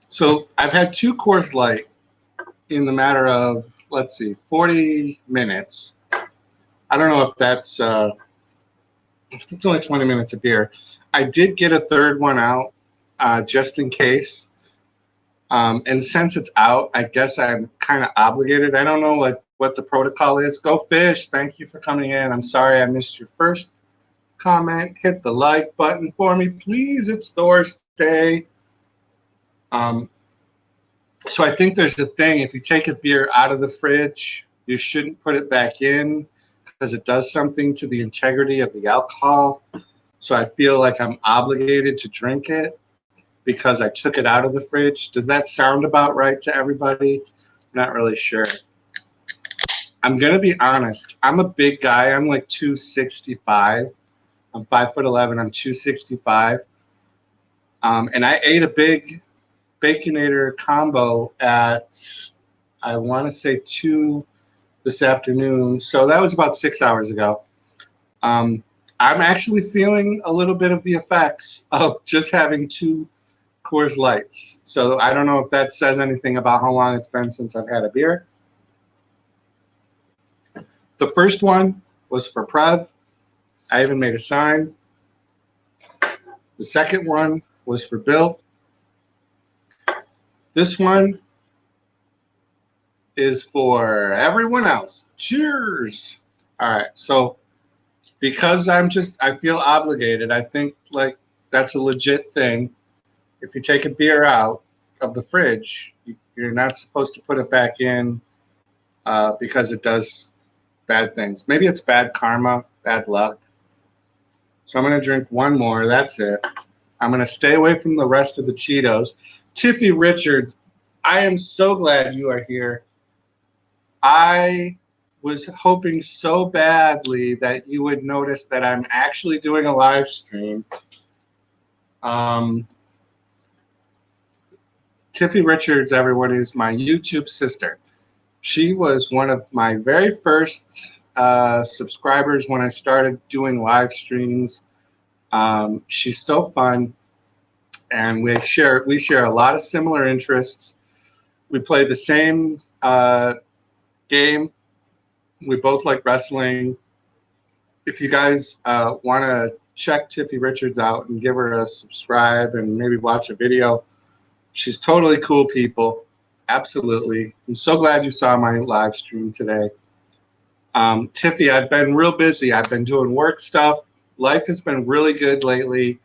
So I've had two Coors Light in the matter of, let's see, 40 minutes. I don't know if it's only 20 minutes of beer. I did get a third one out just in case. And since it's out, I guess I'm kind of obligated. I don't know like what the protocol is. Go Fish, thank you for coming in. I'm sorry I missed your first comment. Hit the like button for me, please. It's Thorsday. Um, so I think there's a thing. If you take a beer out of the fridge, you shouldn't put it back in because it does something to the integrity of the alcohol. So I feel like I'm obligated to drink it because I took it out of the fridge. Does that sound about right to everybody? I'm not really sure. I'm gonna be honest. I'm a big guy. I'm like 265. I'm 5'11". I'm 265. And I ate a big Baconator combo at, I want to say 2 this afternoon. So that was about 6 hours ago. Um, I'm actually feeling a little bit of the effects of just having 2 Coors Lights. So I don't know if that says anything about how long it's been since I've had a beer. The first one was for Prev. I even made a sign. The second one was for Bill. This one is for everyone else. Cheers. All right. So because I feel obligated. I think like that's a legit thing. If you take a beer out of the fridge, you're not supposed to put it back in because it does bad things. Maybe it's bad karma, bad luck. So I'm going to drink one more. That's it. I'm going to stay away from the rest of the Cheetos. Tiffy Richards, I am so glad you are here. I was hoping so badly that you would notice that I'm actually doing a live stream. Tiffy Richards, everyone, is my YouTube sister. She was one of my very first subscribers when I started doing live streams. She's so fun, and we share a lot of similar interests. We play the same game. We both like wrestling. If you guys want to check Tiffy Richards out and give her a subscribe and maybe watch a video, she's totally cool people. Absolutely. I'm so glad you saw my live stream today. Tiffy, I've been real busy. I've been doing work stuff. Life has been really good lately.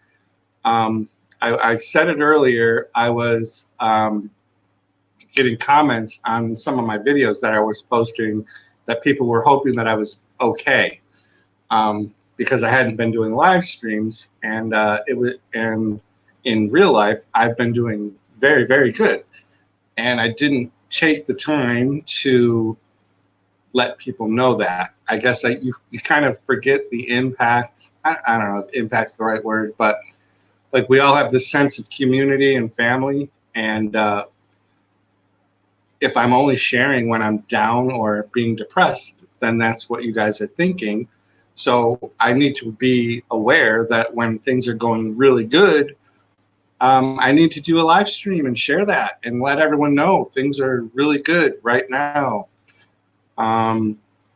I said it earlier. I was getting comments on some of my videos that I was posting that people were hoping that I was okay because I hadn't been doing live streams, and in real life I've been doing very, very good, and I didn't take the time to let people know that. I guess you kind of forget the impact. I don't know if impact's the right word, but like we all have this sense of community and family, and if I'm only sharing when I'm down or being depressed, then that's what you guys are thinking. So I need to be aware that when things are going really good, I need to do a live stream and share that and let everyone know things are really good right now.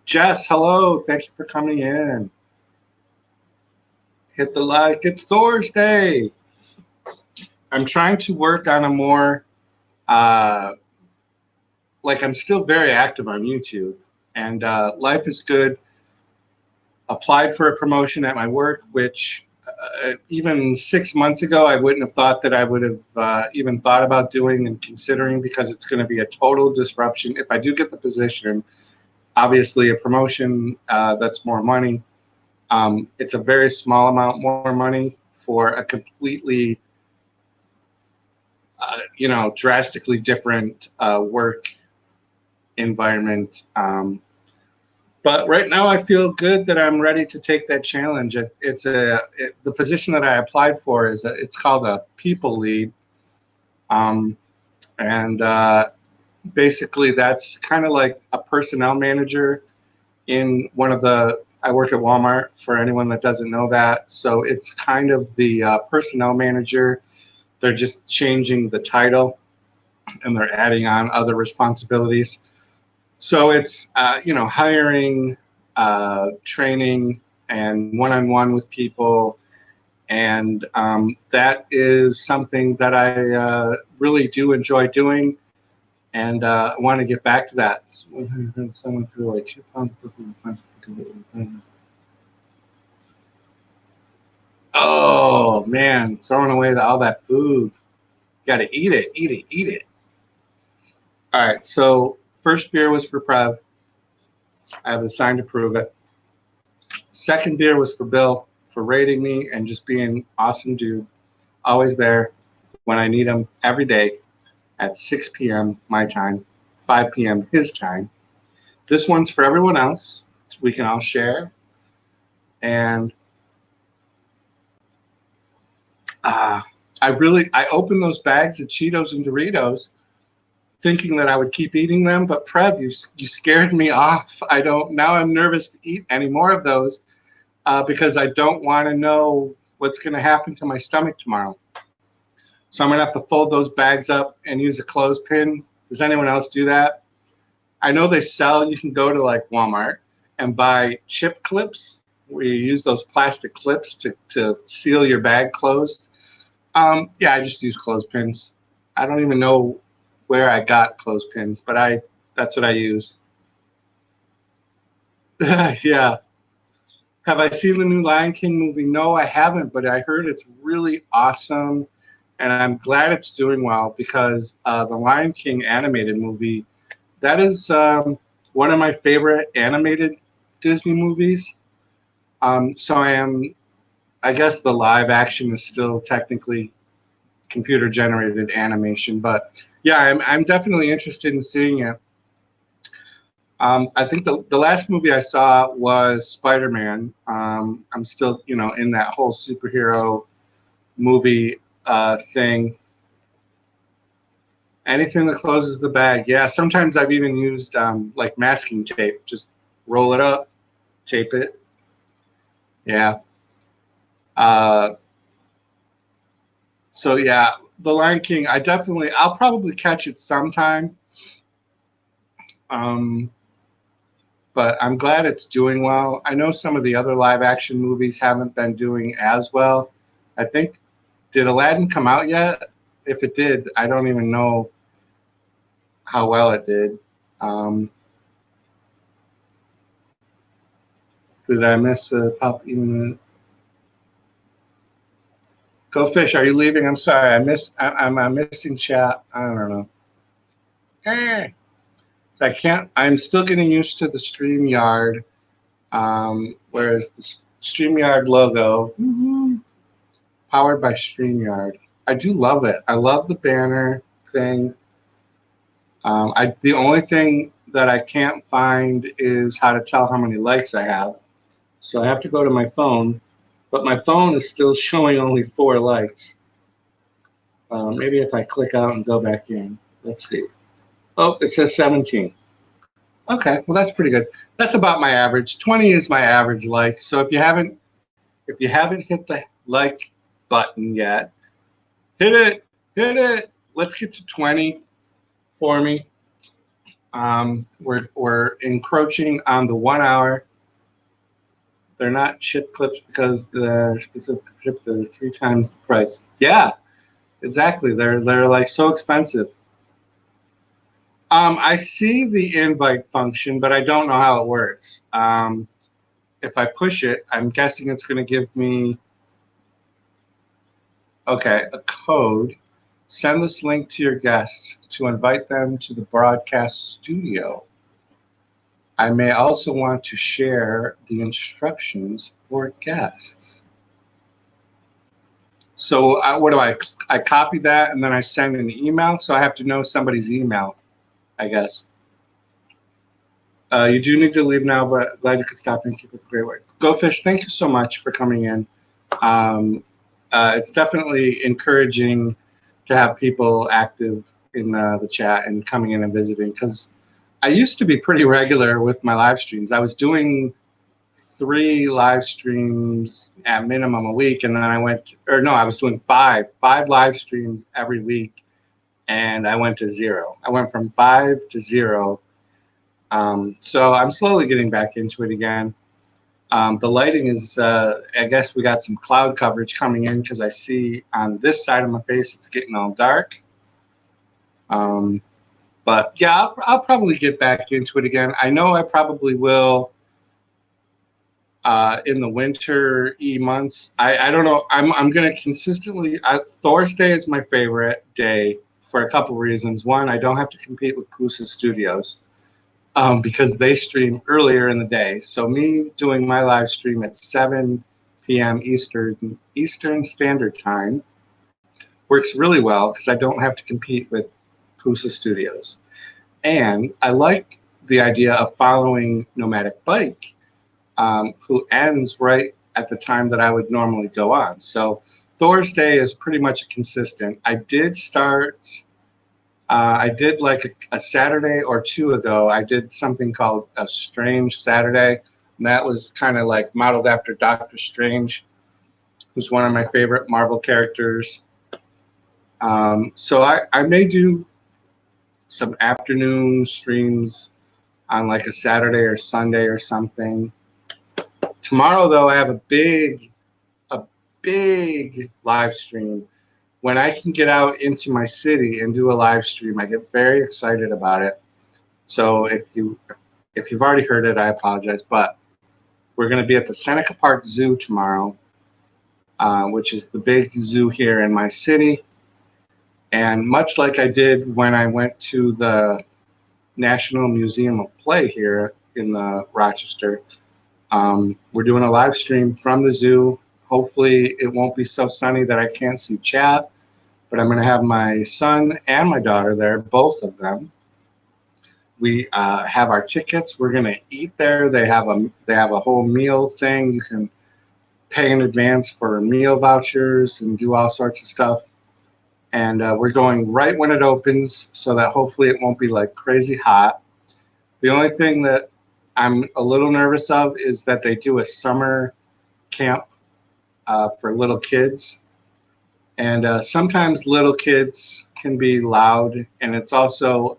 Jess, hello. Thank you for coming in. Hit the like. It's Thorsday. I'm trying to work on a more, like I'm still very active on YouTube, and life is good. Applied for a promotion at my work, which even 6 months ago, I wouldn't have thought that I would have even thought about doing and considering, because it's going to be a total disruption. If I do get the position, obviously a promotion, that's more money. It's a very small amount more money for a completely, drastically different work environment. But right now, I feel good that I'm ready to take that challenge. The position that I applied for it's called a people lead, and basically that's kind of like a personnel manager in one of the. I work at Walmart, for anyone that doesn't know that. So it's kind of the personnel manager. They're just changing the title, and they're adding on other responsibilities. So it's hiring, training, and one-on-one with people, and that is something that I really do enjoy doing, and I want to get back to that. Someone threw like 2 pounds of cooking. Oh man, throwing away all that food. Got to eat it, eat it, eat it. All right, so first beer was for Prev. I have the sign to prove it. Second beer was for Bill for rating me and just being awesome dude. Always there when I need him every day at 6 p.m. my time, 5 p.m. his time. this one's for everyone else. We can all share. And I opened those bags of Cheetos and Doritos thinking that I would keep eating them, but Prev, you scared me off. Now I'm nervous to eat any more of those because I don't want to know what's going to happen to my stomach tomorrow. So I'm going to have to fold those bags up and use a clothespin. Does anyone else do that? I know you can go to like Walmart and buy chip clips where you use those plastic clips to seal your bag closed. Yeah, I just use clothespins. I don't even know where I got clothespins, but that's what I use. Yeah. Have I seen the new Lion King movie? No, I haven't, but I heard it's really awesome, and I'm glad it's doing well because the Lion King animated movie, that is one of my favorite animated Disney movies. So I guess the live action is still technically computer generated animation, but yeah, I'm definitely interested in seeing it. I think the last movie I saw was Spider-Man. I'm still, in that whole superhero movie thing. Anything that closes the bag. Yeah, sometimes I've even used like masking tape. Just roll it up, tape it. Yeah. Uh, so yeah, The Lion King. I'll probably catch it sometime. Um, but I'm glad it's doing well. I know some of the other live action movies haven't been doing as well. I think, did Aladdin come out yet? If it did, I don't even know how well it did. Um, did I miss pop even? Go Fish, are you leaving? I'm sorry, I'm missing chat. I don't know. Hey. So I'm still getting used to the StreamYard, whereas the StreamYard logo, powered by StreamYard. I do love it. I love the banner thing. The only thing that I can't find is how to tell how many likes I have. So I have to go to my phone, but my phone is still showing only 4 likes. Maybe if I click out and go back in, let's see. Oh, it says 17. Okay, well that's pretty good. That's about my average. 20 is my average like. So if you haven't hit the like button yet, hit it. Let's get to 20 for me. We're encroaching on the 1 hour. They're not chip clips because the specific chips are 3 times the price. Yeah, exactly. They're like so expensive. I see the invite function, but I don't know how it works. If I push it, I'm guessing it's going to give me a code. Send this link to your guests to invite them to the broadcast studio. I may also want to share the instructions for guests. So what do I copy that and then I send an email? So I have to know somebody's email, I guess. You do need to leave now, but glad you could stop and keep up the great work. Go Fish, thank you so much for coming in. It's definitely encouraging to have people active in the chat and coming in and visiting, because I used to be pretty regular with my live streams. I was doing 3 live streams at minimum a week, and then I was doing 5 live streams every week, and I went to 0. I went from 5 to 0. So I'm slowly getting back into it again. The lighting is, I guess we got some cloud coverage coming in because I see on this side of my face it's getting all dark. But yeah, I'll probably get back into it again. I know I probably will in the winter months. I don't know. I'm going to consistently. Thorsday is my favorite day for a couple reasons. One, I don't have to compete with Pusa Studios. Because they stream earlier in the day. So me doing my live stream at 7 p.m. Eastern Standard Time works really well because I don't have to compete with Pusa Studios. And I like the idea of following Nomadic Bike, who ends right at the time that I would normally go on. So Thorsday is pretty much a consistent. I did start, I did like a Saturday or two ago, I did something called a Strange Saturday. And that was kind of like modeled after Doctor Strange, who's one of my favorite Marvel characters. So I may do some afternoon streams on like a Saturday or Sunday or something. Tomorrow, though, I have a big live stream. When I can get out into my city and do a live stream, I get very excited about it. So if you've already heard it, I apologize, but we're going to be at the Seneca Park Zoo tomorrow, which is the big zoo here in my city. And much like I did when I went to the National Museum of Play here in the Rochester, we're doing a live stream from the zoo. Hopefully it won't be so sunny that I can't see chat, but I'm going to have my son and my daughter there, both of them. We have our tickets. We're going to eat there. They have a whole meal thing. You can pay in advance for meal vouchers and do all sorts of stuff. And we're going right when it opens so that hopefully it won't be like crazy hot. The only thing that I'm a little nervous of is that they do a summer camp for little kids. And sometimes little kids can be loud. And it's also,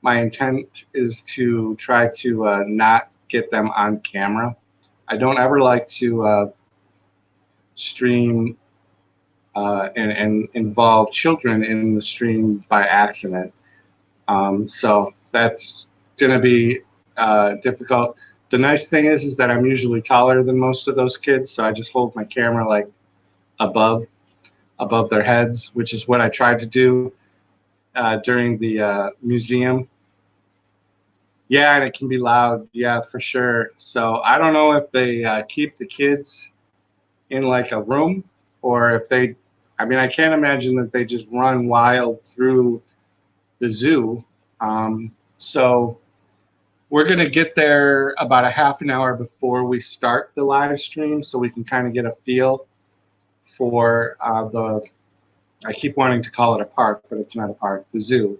my intent is to try to not get them on camera. I don't ever like to stream and involve children in the stream by accident. So that's going to be difficult. The nice thing is that I'm usually taller than most of those kids, so I just hold my camera like above their heads, which is what I tried to do during the museum. Yeah, and it can be loud. Yeah, for sure. So I don't know if they keep the kids in like a room, or if they, I mean, I can't imagine that they just run wild through the zoo. So we're going to get there about a half an hour before we start the live stream so we can kind of get a feel for I keep wanting to call it a park, but it's not a park, the zoo.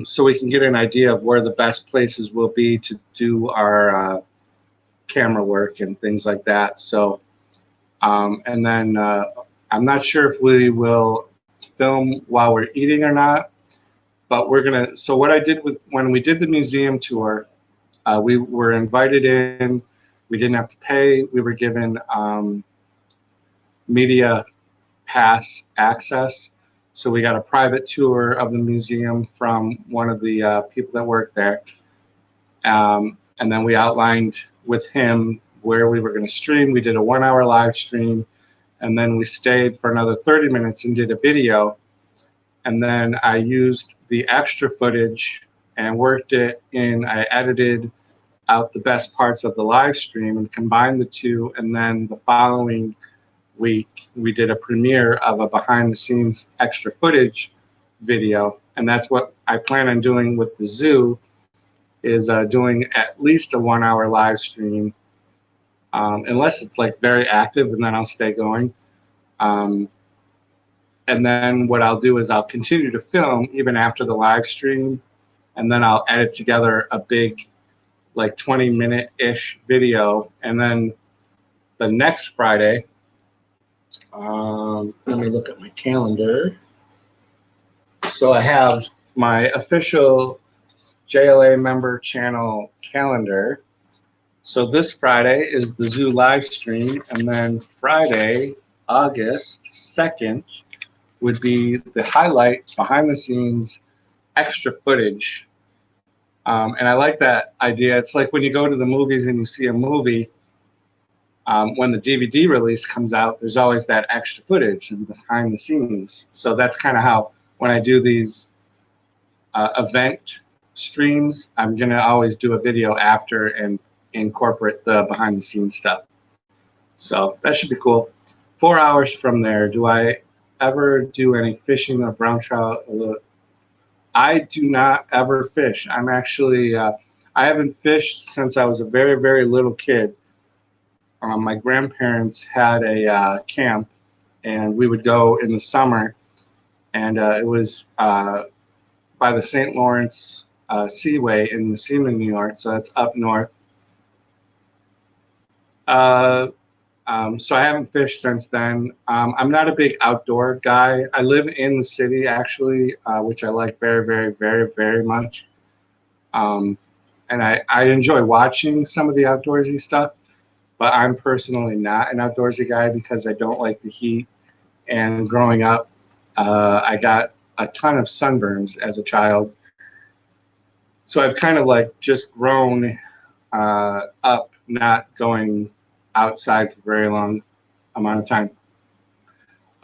So we can get an idea of where the best places will be to do our camera work and things like that. So, and then I'm not sure if we will film while we're eating or not, but we're gonna. So what I did when we did the museum tour, we were invited in. We didn't have to pay. We were given media pass access. So we got a private tour of the museum from one of the people that worked there. And then we outlined with him where we were going to stream. We did a 1 hour live stream, and then we stayed for another 30 minutes and did a video. And then I used the extra footage and worked it in. I edited out the best parts of the live stream and combined the two. And then the following week, we did a premiere of a behind the scenes extra footage video. And that's what I plan on doing with the zoo, is doing at least a 1 hour live stream, unless it's like very active, and then I'll stay going. And then what I'll do is I'll continue to film even after the live stream, and then I'll edit together a big like 20-minute-ish video. And then the next Friday, let me look at my calendar. So I have my official JLA member channel calendar. So this Friday is the zoo live stream, and then Friday, August 2nd, would be the highlight behind the scenes extra footage. And I like that idea. It's like when you go to the movies and you see a movie, when the DVD release comes out, there's always that extra footage and behind the scenes. So that's kind of how, when I do these event streams, I'm going to always do a video after and incorporate the behind the scenes stuff. So that should be cool. 4 hours from there, do I ever do any fishing or brown trout? I do not ever fish. I'm actually, I haven't fished since I was a very, very little kid. My grandparents had a camp, and we would go in the summer, and it was by the St. Lawrence Seaway in Messina, New York, so that's up north. So I haven't fished since then. I'm not a big outdoor guy. I live in the city, actually, which I like very, very, very, very much. Um, and I enjoy watching some of the outdoorsy stuff, but I'm personally not an outdoorsy guy because I don't like the heat. And growing up, I got a ton of sunburns as a child. So I've kind of like just grown up not going outside for a very long amount of time.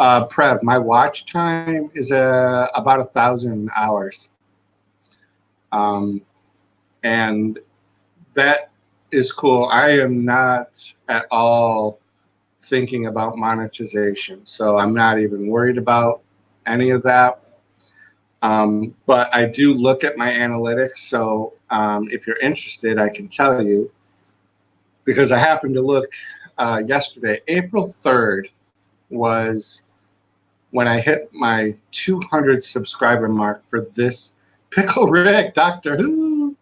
Prev, my watch time is about 1,000 hours. Um, and that is cool. I am not at all thinking about monetization, so I'm not even worried about any of that. But I do look at my analytics, so if you're interested, I can tell you because I happened to look yesterday. April 3rd was when I hit my 200 subscriber mark for this. Pickle Rick, Doctor Who.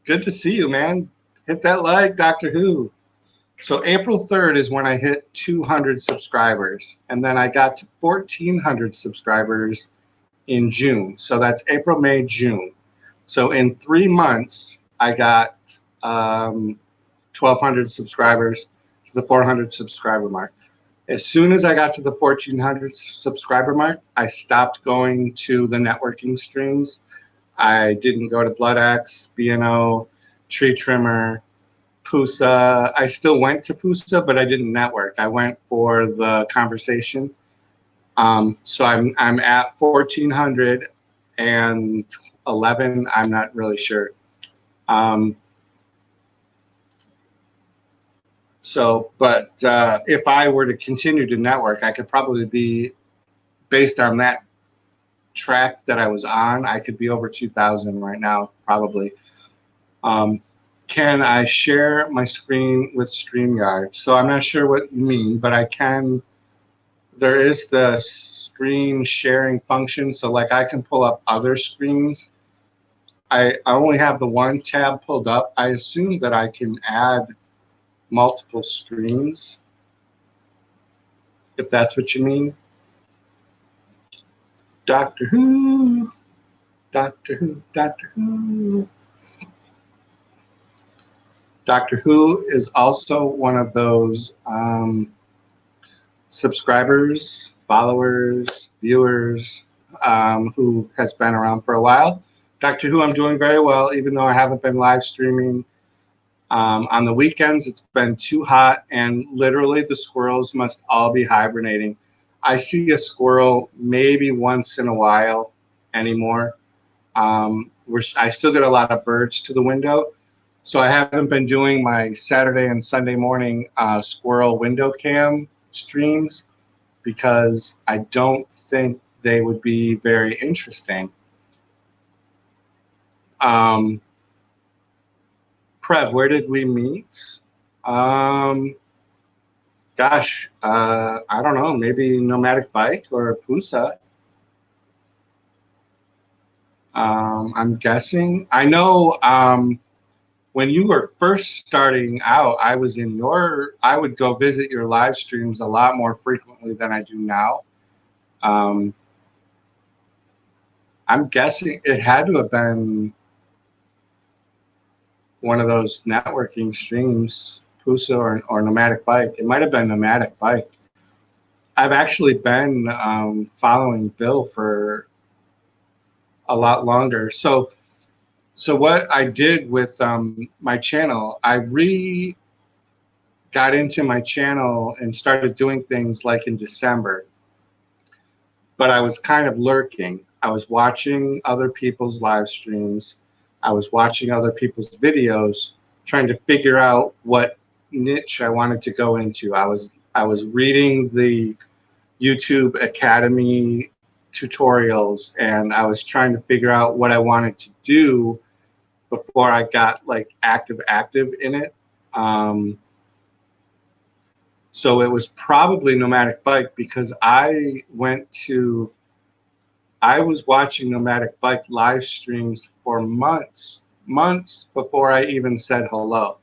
Good to see you, man. Hit that like, Doctor Who. So April 3rd is when I hit 200 subscribers. And then I got to 1,400 subscribers in June. So that's April, May, June. So in 3 months, I got 1,200 subscribers to the 400 subscriber mark. As soon as I got to the 1,400 subscriber mark, I stopped going to the networking streams. I didn't go to BloodX, BNO, Tree Trimmer, Pusa. I still went to Pusa, but I didn't network. I went for the conversation. So I'm at 1,411. I'm not really sure. But if I were to continue to network, I could probably be, based on that track that I was on, I could be over 2,000 right now, probably. Can I share my screen with StreamYard? So I'm not sure what you mean, but I can. There is the screen sharing function, so like I can pull up other screens. I only have the one tab pulled up. I assume that I can add multiple screens, if that's what you mean. Doctor Who, Doctor Who, Doctor Who. Doctor Who is also one of those subscribers, followers, viewers who has been around for a while. Doctor Who, I'm doing very well, even though I haven't been live streaming. On the weekends, it's been too hot, and literally the squirrels must all be hibernating. I see a squirrel maybe once in a while anymore. I still get a lot of birds to the window, so I haven't been doing my Saturday and Sunday morning squirrel window cam streams because I don't think they would be very interesting. Prev, where did we meet? Gosh, I don't know, maybe Nomadic Bike or Pusa. I'm guessing. I know when you were first starting out, I would go visit your live streams a lot more frequently than I do now. I'm guessing it had to have been one of those networking streams, Pusa or Nomadic Bike. It might have been Nomadic Bike. I've actually been following Bill for a lot longer. So what I did with my channel, I got into my channel and started doing things like in December. But I was kind of lurking. I was watching other people's live streams. I was watching other people's videos, trying to figure out what niche I wanted to go into. I was reading the YouTube Academy tutorials, and I was trying to figure out what I wanted to do before I got like active in it. So it was probably Nomadic Bike, because I was watching Nomadic Bike live streams for months before I even said hello.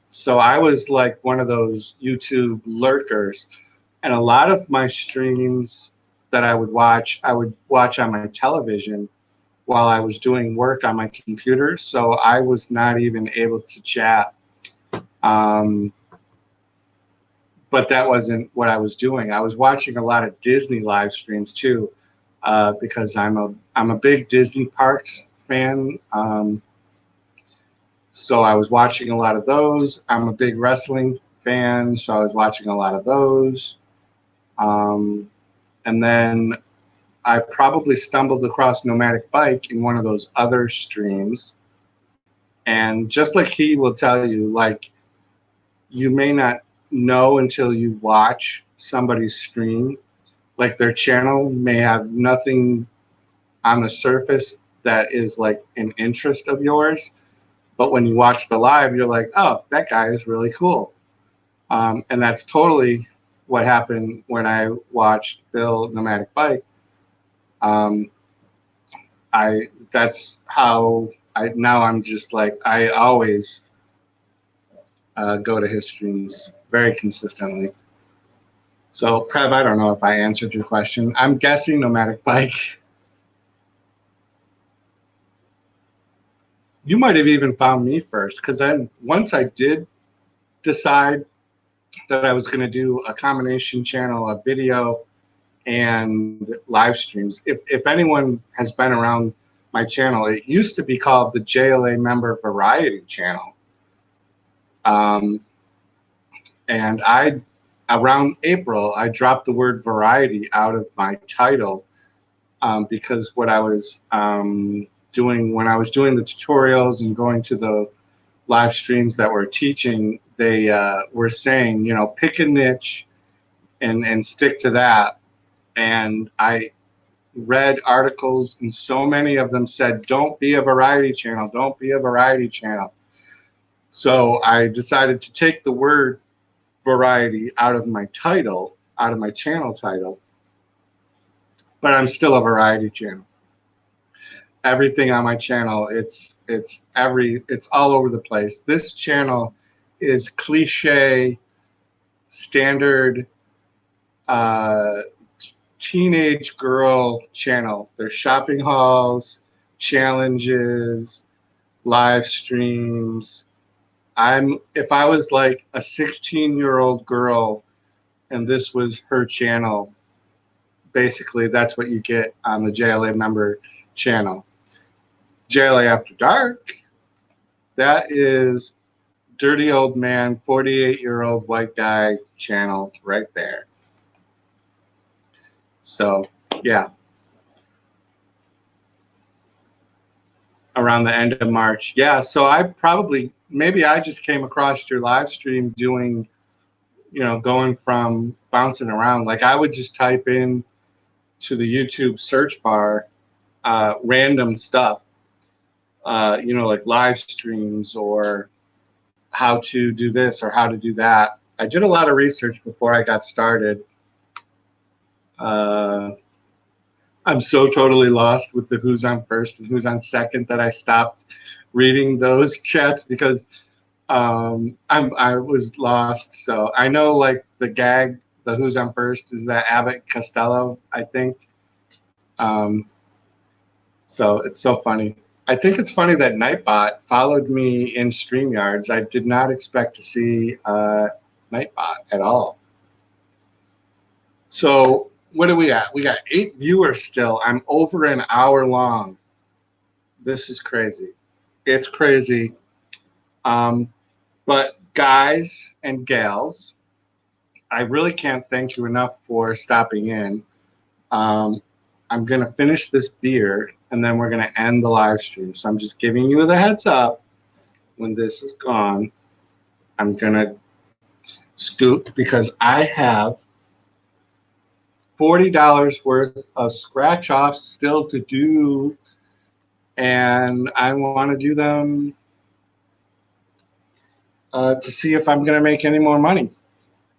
So I was like one of those YouTube lurkers, and a lot of my streams that I would watch on my television while I was doing work on my computer. So I was not even able to chat. But that wasn't what I was doing. I was watching a lot of Disney live streams too, because I'm a big Disney parks fan. So I was watching a lot of those. I'm a big wrestling fan, so I was watching a lot of those. And then I probably stumbled across Nomadic Bike in one of those other streams. And just like he will tell you, like, you may not know until you watch somebody's stream. Like, their channel may have nothing on the surface that is like an interest of yours, but when you watch the live, you're like, oh, that guy is really cool. And that's totally what happened when I watched Bill Nomadic Bike. That's how I'm just like, I always go to his streams very consistently. So, Prev, I don't know if I answered your question. I'm guessing Nomadic Bike. You might have even found me first, because then once I did decide that I was going to do a combination channel of video and live streams, if anyone has been around my channel, it used to be called the JLA Member Variety Channel. And around April, I dropped the word variety out of my title, because what I was doing when I was doing the tutorials and going to the live streams that were teaching, they were saying, you know, pick a niche and stick to that. And I read articles, and so many of them said, don't be a variety channel, don't be a variety channel. So I decided to take the word variety out of my title, out of my channel title, but I'm still a variety channel. Everything on my channel, it's all over the place. This channel is cliche, standard teenage girl channel. There's shopping hauls, challenges, live streams. If I was like a 16-year-old girl and this was her channel, basically that's what you get on the JLA Member channel. JLA After Dark, that is dirty old man, 48-year-old white guy channel right there. So yeah, around the end of March. Yeah, so maybe I just came across your live stream doing, you know, going from bouncing around. Like, I would just type in to the YouTube search bar random stuff, you know, like live streams or how to do this or how to do that. I did a lot of research before I got started. I'm so totally lost with the who's on first and who's on second that I stopped reading those chats, because I was lost. So I know, like, the gag, the who's on first is that Abbott Costello, I think. So it's so funny. I think it's funny that Nightbot followed me in StreamYards. I did not expect to see Nightbot at all. So what are we at? We got 8 viewers still. I'm over an hour long. This is crazy. It's crazy. But guys and gals, I really can't thank you enough for stopping in. I'm going to finish this beer, and then we're going to end the live stream. So I'm just giving you the heads up. When this is gone, I'm going to scoop, because I have $40 worth of scratch offs still to do, and I want to do them to see if I'm going to make any more money.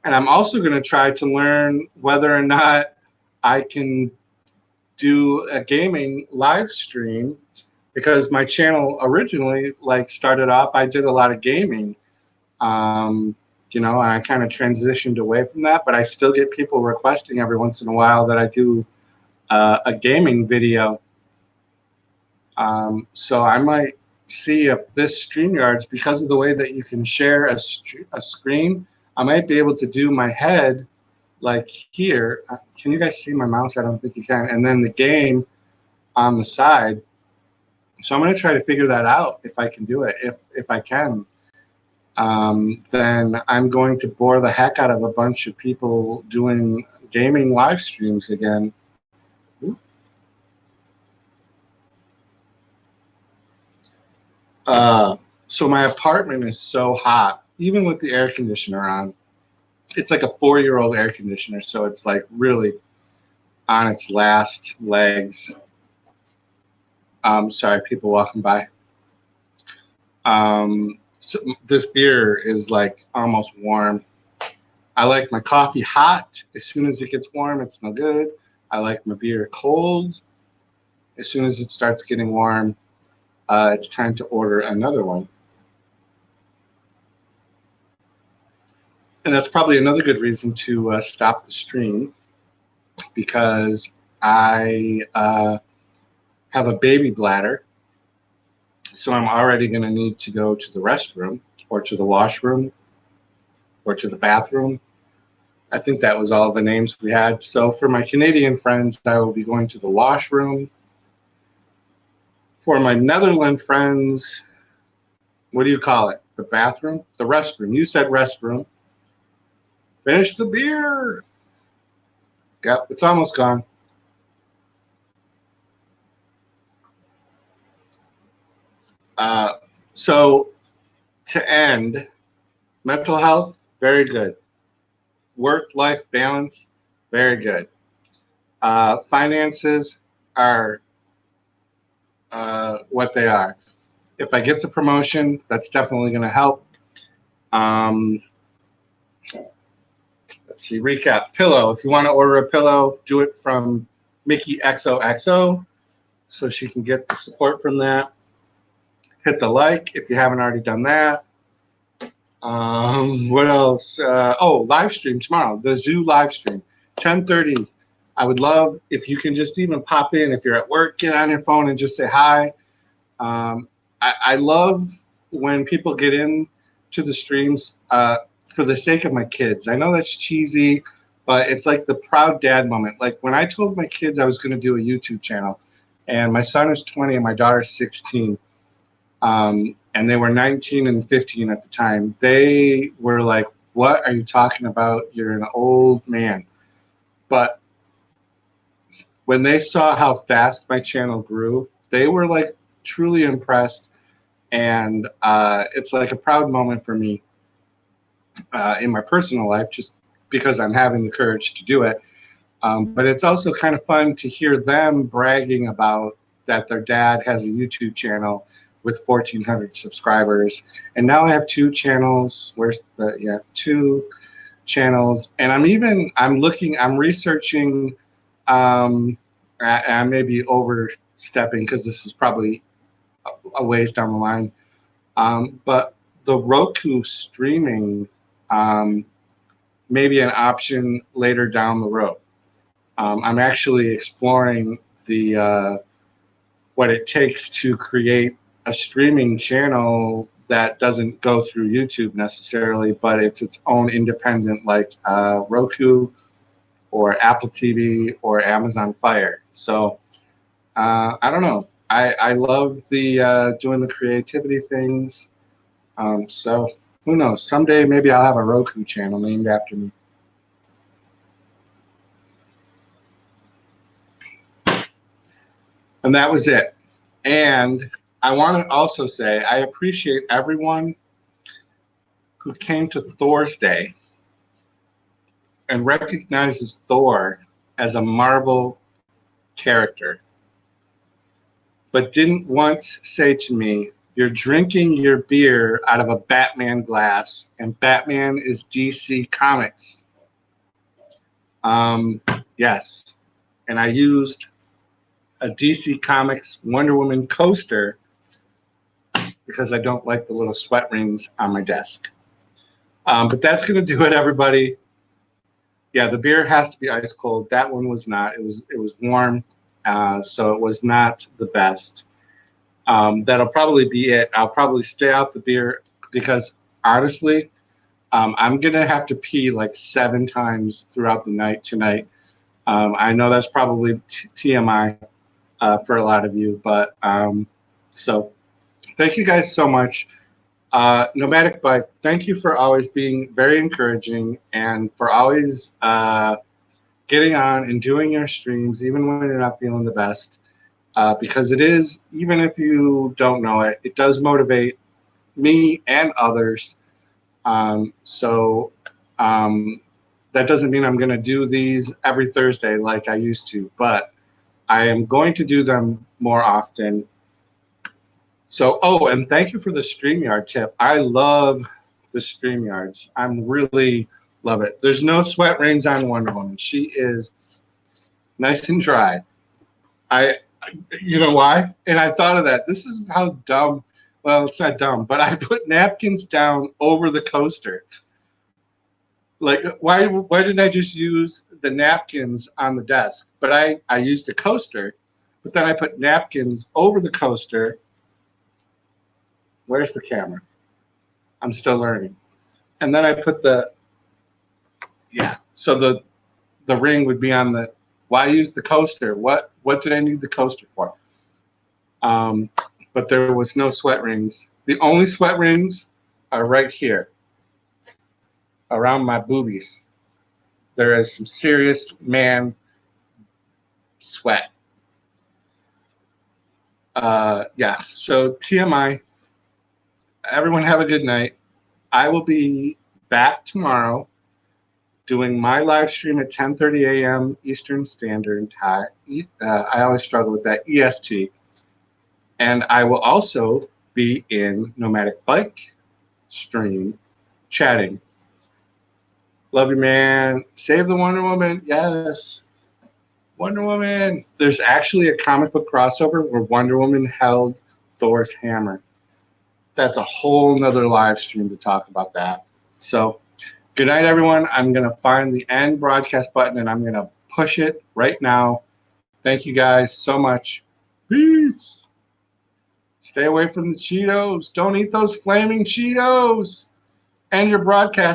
And I'm also going to try to learn whether or not I can do a gaming live stream, because my channel originally started off, I did a lot of gaming. Um, I kind of transitioned away from that, but I still get people requesting every once in a while that I do a gaming video. So I might see if this StreamYard's, because of the way that you can share a screen, I might be able to do my head like here. Can you guys see my mouse? I don't think you can. And then the game on the side. So I'm going to try to figure that out if I can do it. If I can, then I'm going to bore the heck out of a bunch of people doing gaming live streams again. So my apartment is so hot, even with the air conditioner on. It's like a 4-year-old air conditioner, so it's like really on its last legs. Sorry, people walking by. So this beer is like almost warm. I like my coffee hot. As soon as it gets warm, it's no good. I like my beer cold. As soon as it starts getting warm, it's time to order another one. And that's probably another good reason to stop the stream, because I have a baby bladder. So I'm already going to need to go to the restroom or to the washroom or to the bathroom. I think that was all the names we had. So for my Canadian friends, I will be going to the washroom. For my Netherlands friends, what do you call it? The bathroom? The restroom. You said restroom. Finish the beer. Yep, it's almost gone. So to end, mental health, very good. Work-life balance, very good. Finances are what they are. If I get the promotion, that's definitely going to help. Let's see, recap. Pillow. If you want to order a pillow, do it from Mickey XOXO so she can get the support from that. Hit the like if you haven't already done that. What else? Live stream tomorrow. The zoo live stream, 10:30. I would love if you can just even pop in. If you're at work, get on your phone and just say hi. I love when people get in to the streams for the sake of my kids. I know that's cheesy, but it's like the proud dad moment. Like when I told my kids I was going to do a YouTube channel, and my son is 20 and my daughter's 16, and they were 19 and 15 at the time. They were like, "What are you talking about? You're an old man." But when they saw how fast my channel grew, they were like truly impressed. And it's like a proud moment for me in my personal life, just because I'm having the courage to do it. But it's also kind of fun to hear them bragging about that their dad has a YouTube channel with 1,400 subscribers. And now I have 2 channels. Two channels. And I'm researching, I may be overstepping because this is probably a ways down the line. But the Roku streaming may be an option later down the road. I'm actually exploring what it takes to create a streaming channel that doesn't go through YouTube necessarily, but it's its own independent, like Roku or Apple TV or Amazon Fire. So I don't know. I love the doing the creativity things. So who knows? Someday maybe I'll have a Roku channel named after me. And that was it. And I want to also say I appreciate everyone who came to Thorsday and recognizes Thor as a Marvel character, but didn't once say to me, "You're drinking your beer out of a Batman glass, and Batman is DC Comics." Yes. And I used a DC Comics Wonder Woman coaster because I don't like the little sweat rings on my desk. But that's going to do it, everybody. Yeah, the beer has to be ice cold. That one was not. It was warm, so it was not the best. That'll probably be it. I'll probably stay out the beer because honestly, I'm gonna have to pee like 7 times throughout the night tonight. I know that's probably TMI for a lot of you, but so thank you guys so much. Nomadic Bike, thank you for always being very encouraging and for always getting on and doing your streams, even when you're not feeling the best. Because it is, even if you don't know it, it does motivate me and others. So that doesn't mean I'm going to do these every Thursday like I used to, but I am going to do them more often. So, oh, and thank you for the StreamYard tip. I love the StreamYards. I'm really love it. There's no sweat rings on Wonder Woman. She is nice and dry. You know why? And I thought of that. This is how dumb. Well, it's not dumb, but I put napkins down over the coaster. Like, why didn't I just use the napkins on the desk? But I used a coaster, but then I put napkins over the coaster. Where's the camera? I'm still learning. And then I put so the ring would be on the, why use the coaster? What did I need the coaster for? But there was no sweat rings. The only sweat rings are right here, around my boobies. There is some serious man sweat. Yeah, so TMI. Everyone have a good night. I will be back tomorrow doing my live stream at 10:30 a.m. Eastern Standard Time. I always struggle with that, EST. And I will also be in Nomadic Bike stream chatting. Love you, man. Save the Wonder Woman. Yes. Wonder Woman. There's actually a comic book crossover where Wonder Woman held Thor's hammer. That's a whole nother live stream to talk about that. So good night, everyone. I'm going to find the end broadcast button and I'm going to push it right now. Thank you guys so much. Peace. Stay away from the Cheetos. Don't eat those flaming Cheetos. And your broadcast.